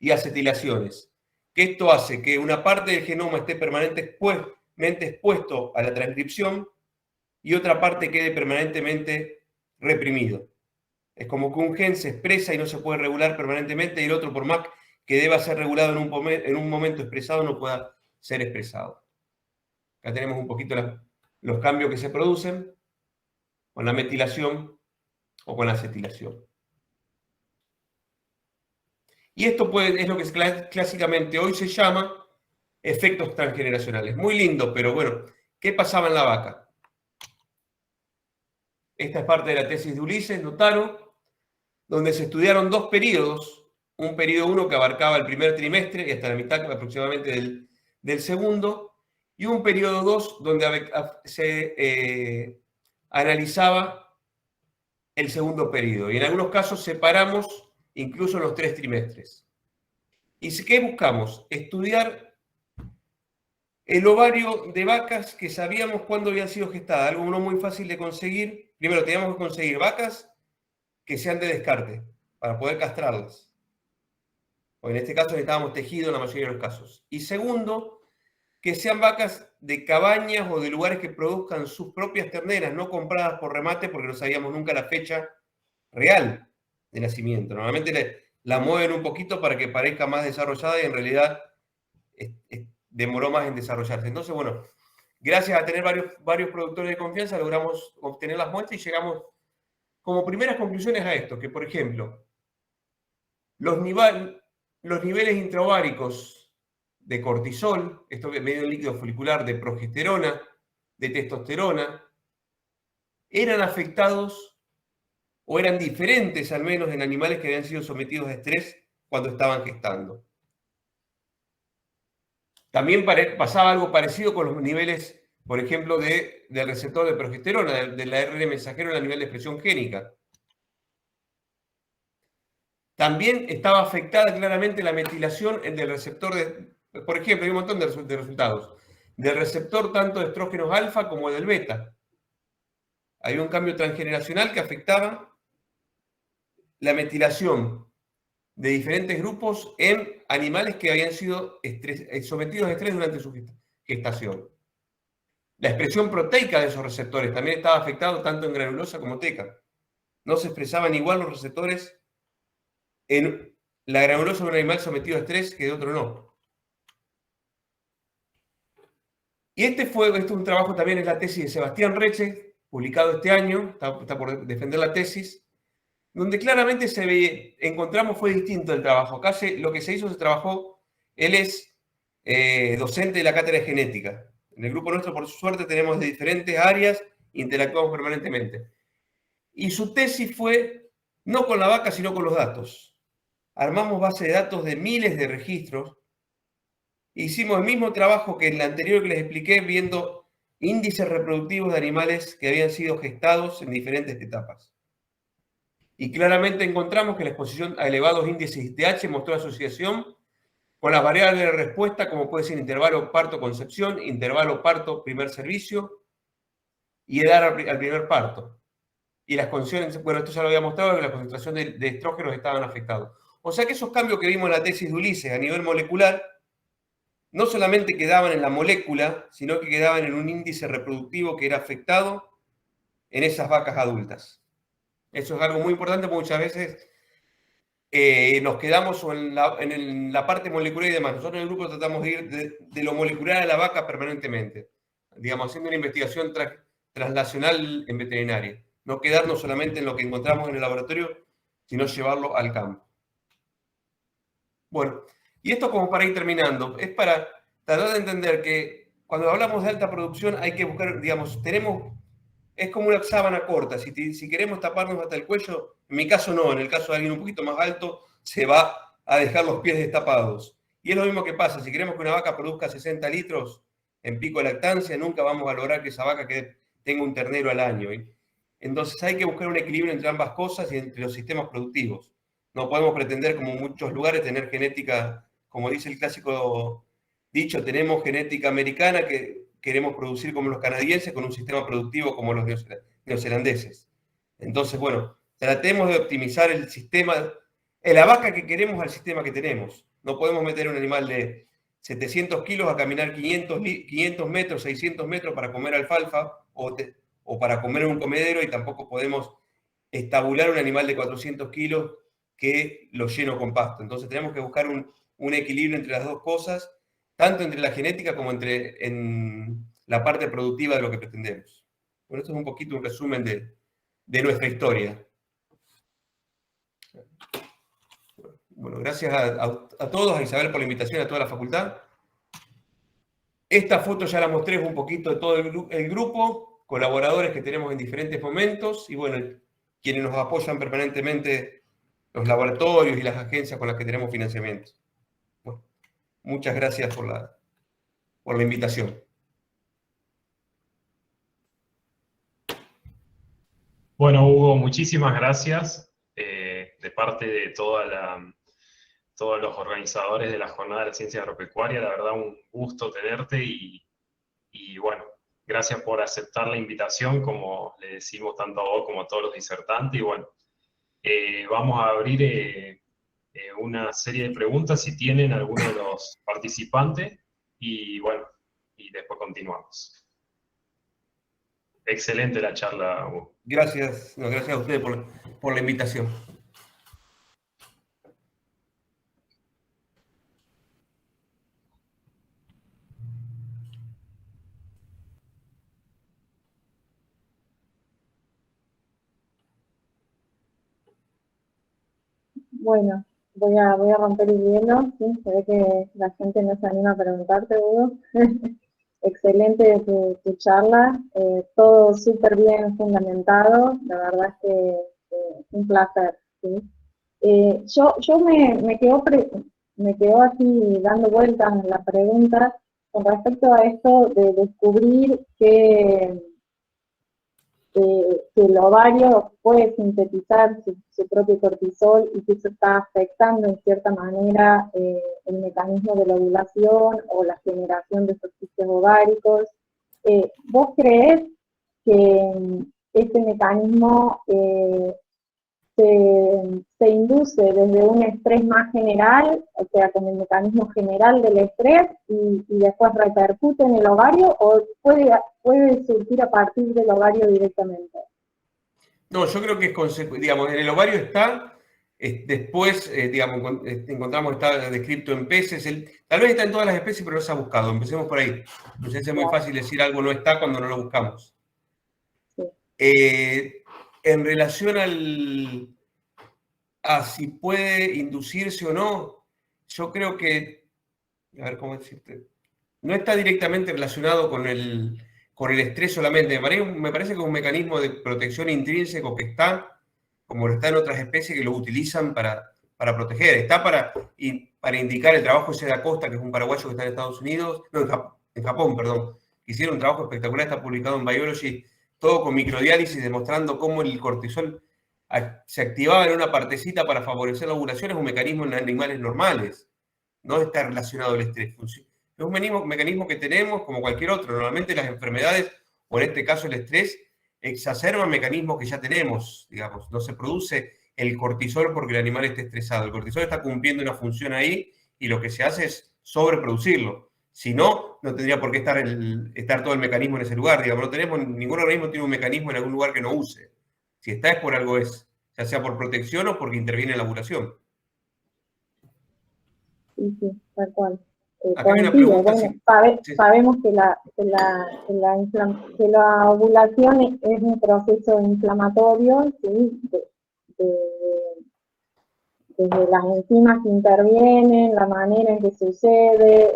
y acetilaciones. Que esto hace que una parte del genoma esté permanentemente expuesto a la transcripción y otra parte quede permanentemente reprimido. Es como que un gen se expresa y no se puede regular permanentemente y el otro, por más que deba ser regulado en un momento expresado, no pueda ser expresado. Acá tenemos un poquito los cambios que se producen con la metilación o con la acetilación. Y esto es lo que clásicamente hoy se llama efectos transgeneracionales. Muy lindo, pero bueno, ¿qué pasaba en la vaca? Esta es parte de la tesis de Ulises Notaro, donde se estudiaron dos periodos, un periodo 1 que abarcaba el primer trimestre y hasta la mitad aproximadamente del segundo, y un periodo 2 donde se analizaba el segundo periodo. Y en algunos casos separamos incluso los 3 trimestres. ¿Y qué buscamos? Estudiar el ovario de vacas que sabíamos cuándo habían sido gestadas, algo no muy fácil de conseguir. Primero, teníamos que conseguir vacas que sean de descarte para poder castrarlas. O en este caso necesitábamos tejido en la mayoría de los casos. Y segundo, que sean vacas de cabañas o de lugares que produzcan sus propias terneras, no compradas por remate porque no sabíamos nunca la fecha real de nacimiento. Normalmente la mueven un poquito para que parezca más desarrollada y en realidad demoró más en desarrollarse. Entonces, bueno, gracias a tener varios productores de confianza logramos obtener las muestras y llegamos como primeras conclusiones a esto, que por ejemplo, los niveles intraováricos de cortisol, esto medio líquido folicular, de progesterona, de testosterona, eran afectados o eran diferentes al menos en animales que habían sido sometidos a estrés cuando estaban gestando. También pasaba algo parecido con los niveles, por ejemplo, del receptor de progesterona, del ARN mensajero a nivel de expresión génica. También estaba afectada claramente la metilación del receptor por ejemplo, hay un montón de resultados. Del receptor tanto de estrógenos alfa como del beta. Hay un cambio transgeneracional que afectaba la metilación de diferentes grupos en animales que habían sido sometidos a estrés durante su gestación. La expresión proteica de esos receptores también estaba afectada tanto en granulosa como teca. No se expresaban igual los receptores en la granulosa de un animal sometido a estrés que de otro no. Y este es un trabajo también, es la tesis de Sebastián Reche, publicado este año, está por defender la tesis, donde claramente encontramos fue distinto el trabajo. Acá lo que se hizo, se trabajó, él es docente de la cátedra de genética. En el grupo nuestro, por suerte, tenemos de diferentes áreas, interactuamos permanentemente. Y su tesis fue, no con la vaca, sino con los datos. Armamos base de datos de miles de registros. Hicimos el mismo trabajo que en la anterior que les expliqué, viendo índices reproductivos de animales que habían sido gestados en diferentes etapas. Y claramente encontramos que la exposición a elevados índices de TH mostró asociación con las variables de respuesta, como puede ser intervalo parto-concepción, intervalo parto-primer servicio y edad al primer parto. Y las condiciones, bueno, esto ya lo había mostrado, que la concentración de estrógenos estaban afectados. O sea que esos cambios que vimos en la tesis de Ulises a nivel molecular no solamente quedaban en la molécula, sino que quedaban en un índice reproductivo que era afectado en esas vacas adultas. Eso es algo muy importante porque muchas veces nos quedamos en la parte molecular y demás. Nosotros en el grupo tratamos de ir de lo molecular a la vaca permanentemente, digamos, haciendo una investigación translacional en veterinaria. No quedarnos solamente en lo que encontramos en el laboratorio, sino llevarlo al campo. Bueno, y esto como para ir terminando, es para tratar de entender que cuando hablamos de alta producción hay que buscar, digamos, es como una sábana corta, si queremos taparnos hasta el cuello, en mi caso no, en el caso de alguien un poquito más alto, se va a dejar los pies destapados. Y es lo mismo que pasa, si queremos que una vaca produzca 60 litros en pico de lactancia, nunca vamos a lograr que esa vaca tenga un ternero al año. Entonces hay que buscar un equilibrio entre ambas cosas y entre los sistemas productivos. No podemos pretender, como en muchos lugares, tener genética, como dice el clásico dicho, tenemos genética americana que queremos producir como los canadienses con un sistema productivo como los neozelandeses. Entonces, bueno, tratemos de optimizar el sistema, la vaca que queremos al sistema que tenemos. No podemos meter un animal de 700 kilos a caminar 500 metros, 600 metros para comer alfalfa o para comer en un comedero, y tampoco podemos estabular un animal de 400 kilos que lo lleno con pasto. Entonces tenemos que buscar un equilibrio entre las dos cosas, tanto entre la genética como en la parte productiva de lo que pretendemos. Bueno, esto es un poquito un resumen de nuestra historia. Bueno, gracias a todos, a Isabel por la invitación, a toda la facultad. Esta foto ya la mostré un poquito de todo el grupo, colaboradores que tenemos en diferentes momentos y bueno, quienes nos apoyan permanentemente, los laboratorios y las agencias con las que tenemos financiamiento. Bueno, muchas gracias por la invitación. Bueno, Hugo, muchísimas gracias de parte de todos los organizadores de la Jornada de la Ciencia Agropecuaria. La verdad, un gusto tenerte y bueno, gracias por aceptar la invitación, como le decimos tanto a vos como a todos los disertantes. Y bueno, vamos a abrir una serie de preguntas si tienen alguno de los participantes y bueno, y después continuamos. Excelente la charla, Hugo. Gracias, gracias a ustedes por la invitación. Bueno, voy a romper el hielo, ¿sí? Se ve que la gente no se anima a preguntarte, Hugo. Excelente tu charla, todo súper bien fundamentado, la verdad es que un placer, ¿sí? Yo me quedo aquí dando vueltas la pregunta con respecto a esto de descubrir que el ovario puede sintetizar su propio cortisol y que eso está afectando en cierta manera el mecanismo de la ovulación o la generación de esos quistes ováricos. ¿Vos creés que este mecanismo se induce desde un estrés más general, o sea, con el mecanismo general del estrés, y después repercute en el ovario, o puede surgir a partir del ovario directamente? No, yo creo que es digamos, en el ovario está, después, digamos, encontramos, está descrito en peces, tal vez está en todas las especies, pero no se ha buscado, empecemos por ahí. Entonces es muy fácil decir algo no está cuando no lo buscamos. Sí. En relación a si puede inducirse o no, yo creo que, a ver cómo decirte, no está directamente relacionado con el estrés solamente. Me parece que es un mecanismo de protección intrínseco que está, como lo está en otras especies que lo utilizan para proteger. Está para indicar el trabajo ese de Acosta, que es un paraguayo que está en Estados Unidos, no, en Japón, perdón. Hicieron un trabajo espectacular, está publicado en Biology, todo con microdiálisis, demostrando cómo el cortisol se activaba en una partecita para favorecer la ovulación. Es un mecanismo en animales normales. No está relacionado al estrés. Es un mecanismo que tenemos como cualquier otro. Normalmente las enfermedades, o en este caso el estrés, exacerban mecanismos que ya tenemos, digamos. No se produce el cortisol porque el animal esté estresado. El cortisol está cumpliendo una función ahí y lo que se hace es sobreproducirlo. Si no, no tendría por qué estar todo el mecanismo en ese lugar. Digamos, no tenemos, ningún organismo tiene un mecanismo en algún lugar que no use. Si está es por algo ya sea por protección o porque interviene en la ovulación. Sí, tal cual. Acá hay una coincide. pregunta. Bueno, sabemos que la ovulación es un proceso inflamatorio, ¿sí? Desde las enzimas que intervienen, la manera en que sucede,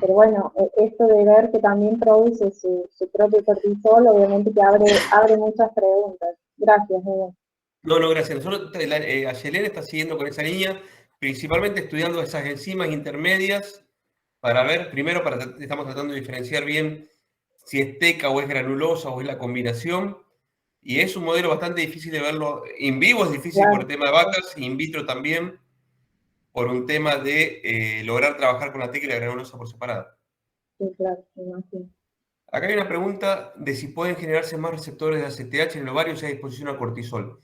pero bueno, esto de ver que también produce su propio cortisol, obviamente que abre muchas preguntas. Gracias, Hugo. No, gracias. Nosotros, Ayelén está siguiendo con esa línea, principalmente estudiando esas enzimas intermedias para ver, primero, estamos tratando de diferenciar bien si es teca o es granulosa o es la combinación. Y es un modelo bastante difícil de verlo. En vivo es difícil por el tema de vacas, in vitro también, por un tema de lograr trabajar con la teca y la granulosa por separado. Sí, claro, me imagino. Acá hay una pregunta de si pueden generarse más receptores de ACTH en el ovario si hay exposición a cortisol.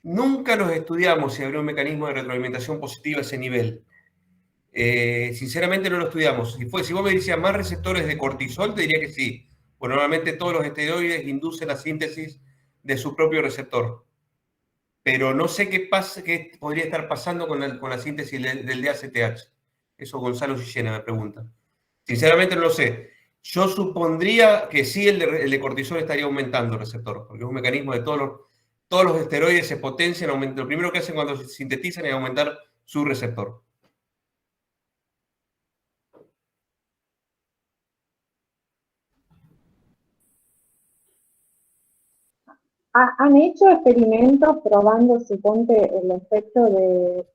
Nunca los estudiamos si habría un mecanismo de retroalimentación positiva a ese nivel. Sinceramente no lo estudiamos. Si vos me decías más receptores de cortisol, te diría que sí. Pues normalmente todos los esteroides inducen la síntesis de su propio receptor. Pero no sé qué podría estar pasando con la síntesis del DACTH. Eso Gonzalo Sillena me pregunta. Sinceramente no lo sé. Yo supondría que sí el de cortisol estaría aumentando el receptor, porque es un mecanismo de todos los esteroides se potencian, lo primero que hacen cuando se sintetizan es aumentar su receptor. ¿Han hecho experimentos probando, suponte, el efecto de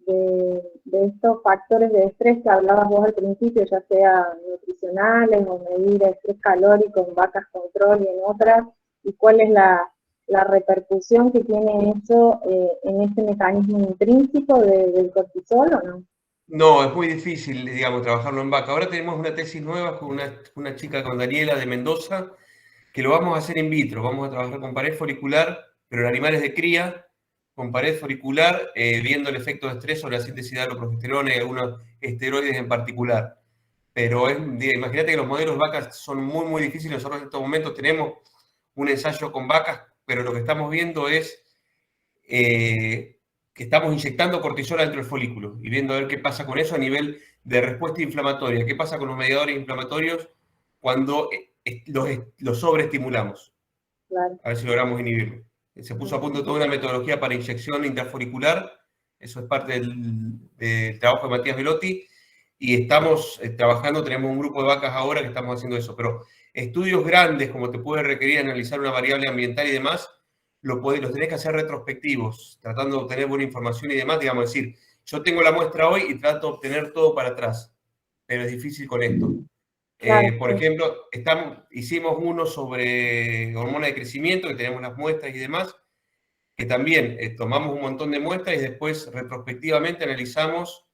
estos factores de estrés que hablabas vos al principio, ya sea nutricionales o medir estrés calórico en vacas control y en otras? ¿Y cuál es la repercusión que tiene eso en este mecanismo intrínseco del cortisol o no? No, es muy difícil, digamos, trabajarlo en vaca. Ahora tenemos una tesis nueva con una chica, con Daniela de Mendoza, que lo vamos a hacer in vitro. Vamos a trabajar con pared folicular, pero en animales de cría, con pared folicular, viendo el efecto de estrés sobre la síntesis de aloprogesterona y algunos esteroides en particular. Pero imagínate que los modelos de vacas son muy, muy difíciles. Nosotros en estos momentos tenemos un ensayo con vacas, pero lo que estamos viendo es que estamos inyectando cortisol dentro del folículo y viendo a ver qué pasa con eso a nivel de respuesta inflamatoria. ¿Qué pasa con los mediadores inflamatorios cuando los sobreestimulamos? Claro. A ver si logramos inhibirlo. Se puso a punto toda una metodología para inyección intrafolicular. Eso es parte del trabajo de Matías Velotti. Y estamos trabajando, tenemos un grupo de vacas ahora que estamos haciendo eso. Pero estudios grandes, como te puede requerir analizar una variable ambiental y demás, los tenés que hacer retrospectivos, tratando de obtener buena información y demás. Digamos, decir, yo tengo la muestra hoy y trato de obtener todo para atrás. Pero es difícil con esto. Claro, Por sí. ejemplo, hicimos uno sobre hormona de crecimiento, que tenemos las muestras y demás, que también tomamos un montón de muestras y después retrospectivamente analizamos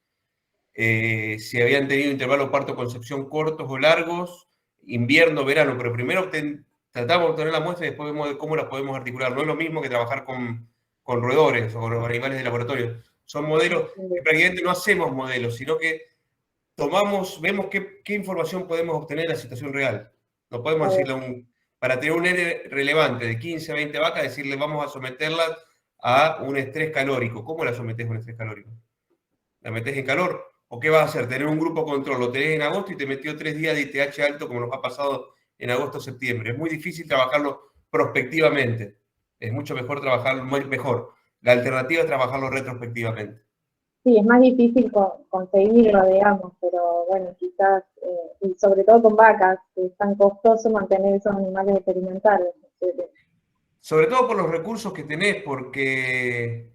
si habían tenido intervalos parto-concepción cortos o largos, invierno, verano, pero primero tratamos de obtener la muestra y después vemos cómo las podemos articular. No es lo mismo que trabajar con roedores o con animales de laboratorio. Son modelos que prácticamente no hacemos modelos, sino que vemos qué información podemos obtener de la situación real. No podemos decirle para tener un N relevante de 15 a 20 vacas, decirle vamos a someterla a un estrés calórico. ¿Cómo la sometes a un estrés calórico? ¿La metes en calor? ¿O qué vas a hacer? Tener un grupo control. Lo tenés en agosto y te metió 3 días de ITH alto como nos ha pasado en agosto o septiembre. Es muy difícil trabajarlo prospectivamente. Es mucho mejor trabajarlo mejor. La alternativa es trabajarlo retrospectivamente. Sí, es más difícil conseguirlo, digamos, pero bueno, quizás, y sobre todo con vacas, que es tan costoso mantener esos animales experimentales. Sobre todo por los recursos que tenés, porque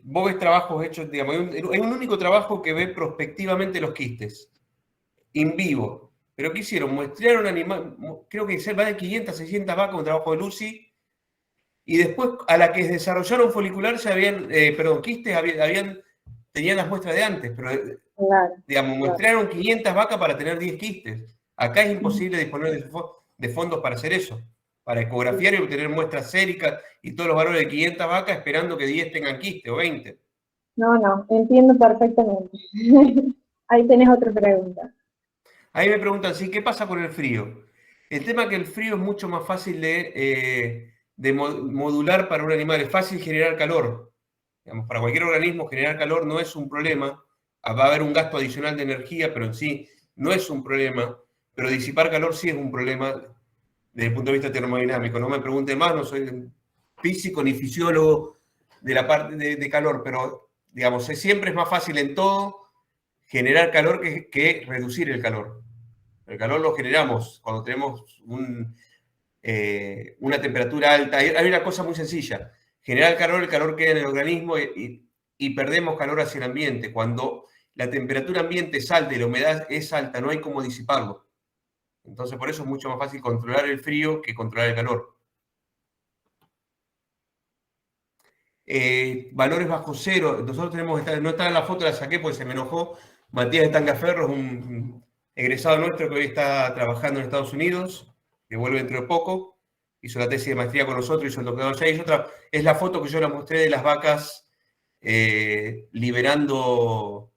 vos ves trabajos hechos, digamos, hay un único trabajo que ve prospectivamente los quistes, in vivo. ¿Pero qué hicieron? Muestrearon animales, creo que más de 500, 600 vacas, un trabajo de Lucy, y después a la que desarrollaron folicular ya quistes tenían las muestras de antes, pero Claro, digamos, muestrearon 500 vacas para tener 10 quistes. Acá es imposible disponer de fondos para hacer eso, para ecografiar y obtener muestras séricas y todos los valores de 500 vacas esperando que 10 tengan quiste o 20. No, entiendo perfectamente. Ahí tenés otra pregunta. Ahí me preguntan, sí, ¿qué pasa con el frío? El tema es que el frío es mucho más fácil de modular para un animal, es fácil generar calor. Digamos, para cualquier organismo generar calor no es un problema, va a haber un gasto adicional de energía, pero en sí, no es un problema, pero disipar calor sí es un problema desde el punto de vista termodinámico. No me pregunte más, no soy físico ni fisiólogo de la parte de calor, pero digamos, siempre es más fácil en todo generar calor que reducir el calor. El calor lo generamos cuando tenemos una temperatura alta. Hay una cosa muy sencilla. Generar el calor queda en el organismo y perdemos calor hacia el ambiente. Cuando la temperatura ambiente es alta y la humedad es alta, no hay cómo disiparlo. Entonces, por eso es mucho más fácil controlar el frío que controlar el calor. Valores bajo cero. Nosotros tenemos, no está en la foto, la saqué porque se me enojó. Matías de Tangaferro es un egresado nuestro que hoy está trabajando en Estados Unidos, que vuelve dentro de poco. Hizo la tesis de maestría con nosotros, hizo el doctorado allá. Y otra es la foto que yo la mostré de las vacas liberando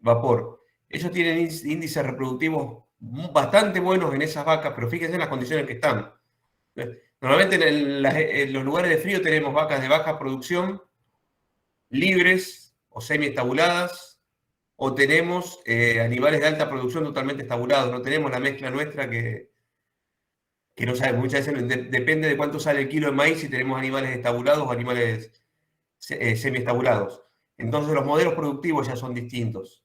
vapor. Ellos tienen índices reproductivos bastante buenos en esas vacas, pero fíjense en las condiciones que están. Normalmente en los lugares de frío tenemos vacas de baja producción, libres o semi-estabuladas, o tenemos animales de alta producción totalmente estabulados. No tenemos la mezcla nuestra que no sabemos. Muchas veces depende de cuánto sale el kilo de maíz si tenemos animales estabulados o animales semi-estabulados. Entonces los modelos productivos ya son distintos.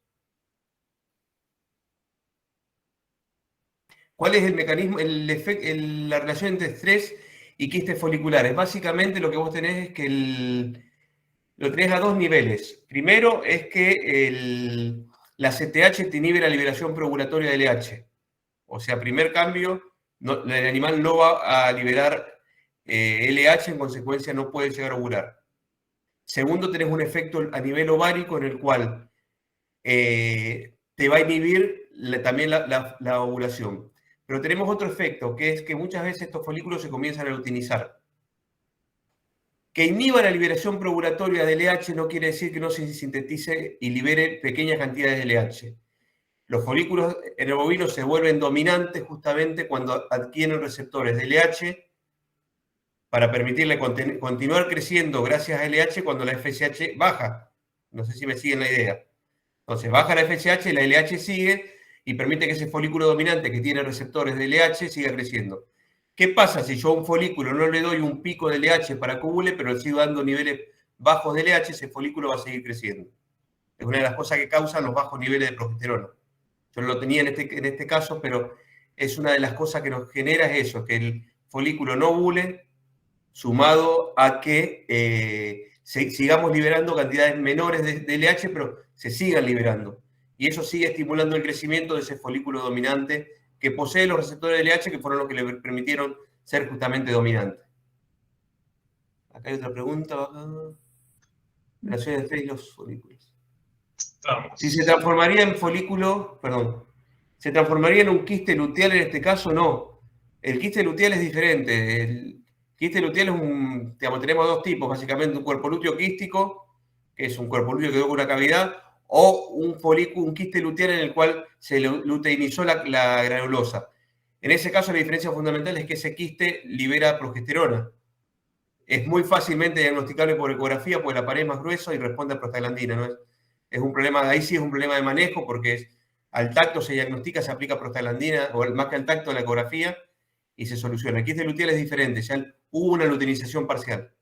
¿Cuál es el mecanismo, la relación entre estrés y quistes foliculares? Básicamente lo que vos tenés es que lo tenés a dos niveles. Primero es que la CTH te inhibe la liberación preovulatoria de LH. O sea, primer cambio, el animal no va a liberar LH, en consecuencia no puede llegar a ovular. Segundo, tenés un efecto a nivel ovárico en el cual te va a inhibir también la ovulación. Pero tenemos otro efecto, que es que muchas veces estos folículos se comienzan a luteinizar. Que inhiba la liberación preovulatoria de LH no quiere decir que no se sintetice y libere pequeñas cantidades de LH. Los folículos en el bovino se vuelven dominantes justamente cuando adquieren receptores de LH para permitirle continuar creciendo gracias a LH cuando la FSH baja. No sé si me siguen la idea. Entonces baja la FSH, la LH sigue y permite que ese folículo dominante que tiene receptores de LH siga creciendo. ¿Qué pasa si yo a un folículo no le doy un pico de LH para que ovule, pero le sigo dando niveles bajos de LH? Ese folículo va a seguir creciendo. Es una de las cosas que causan los bajos niveles de progesterona. Yo no lo tenía en este caso, pero es una de las cosas que nos genera es eso, que el folículo no ovule, sumado a que sigamos liberando cantidades menores de LH, pero se sigan liberando. Y eso sigue estimulando el crecimiento de ese folículo dominante que posee los receptores de LH que fueron los que le permitieron ser justamente dominante. Acá hay otra pregunta. Relaciones entre los folículos. Si se transformaría en folículo, perdón, ¿se transformaría en un quiste luteal en este caso? No. El quiste luteal es diferente. El quiste luteal es digamos, tenemos dos tipos, básicamente un cuerpo lúteo quístico, que es un cuerpo lúteo que quedó con una cavidad, o un quiste luteal en el cual se luteinizó la granulosa. En ese caso la diferencia fundamental es que ese quiste libera progesterona. Es muy fácilmente diagnosticable por ecografía porque la pared es más gruesa y responde a prostaglandina. ¿No? Es un problema, ahí sí es un problema de manejo porque al tacto se diagnostica, se aplica prostaglandina, o más que al tacto la ecografía, y se soluciona. El quiste luteal es diferente, ya hubo una luteinización parcial.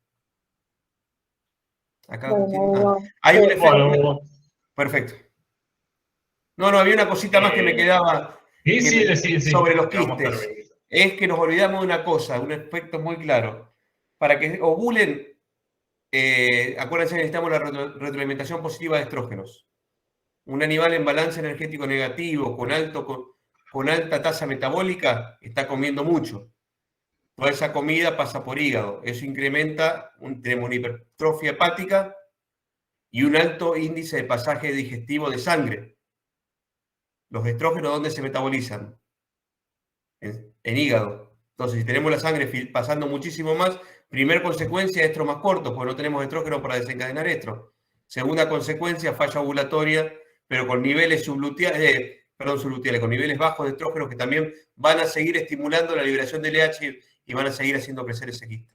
Acá hay un efecto. Perfecto. No, había una cosita más que me quedaba sobre los quistes. Es que nos olvidamos de una cosa, un aspecto muy claro. Para que ovulen, acuérdense que necesitamos la retroalimentación positiva de estrógenos. Un animal en balance energético negativo, con alta tasa metabólica, está comiendo mucho. Toda esa comida pasa por hígado. Eso incrementa, tenemos una hipertrofia hepática y un alto índice de pasaje digestivo de sangre. Los estrógenos, ¿dónde se metabolizan? En hígado. Entonces, si tenemos la sangre pasando muchísimo más, primera consecuencia, estro más corto, porque no tenemos estrógeno para desencadenar estro. Segunda consecuencia, falla ovulatoria, pero con niveles subluteales, con niveles bajos de estrógenos que también van a seguir estimulando la liberación de LH y van a seguir haciendo crecer ese quiste.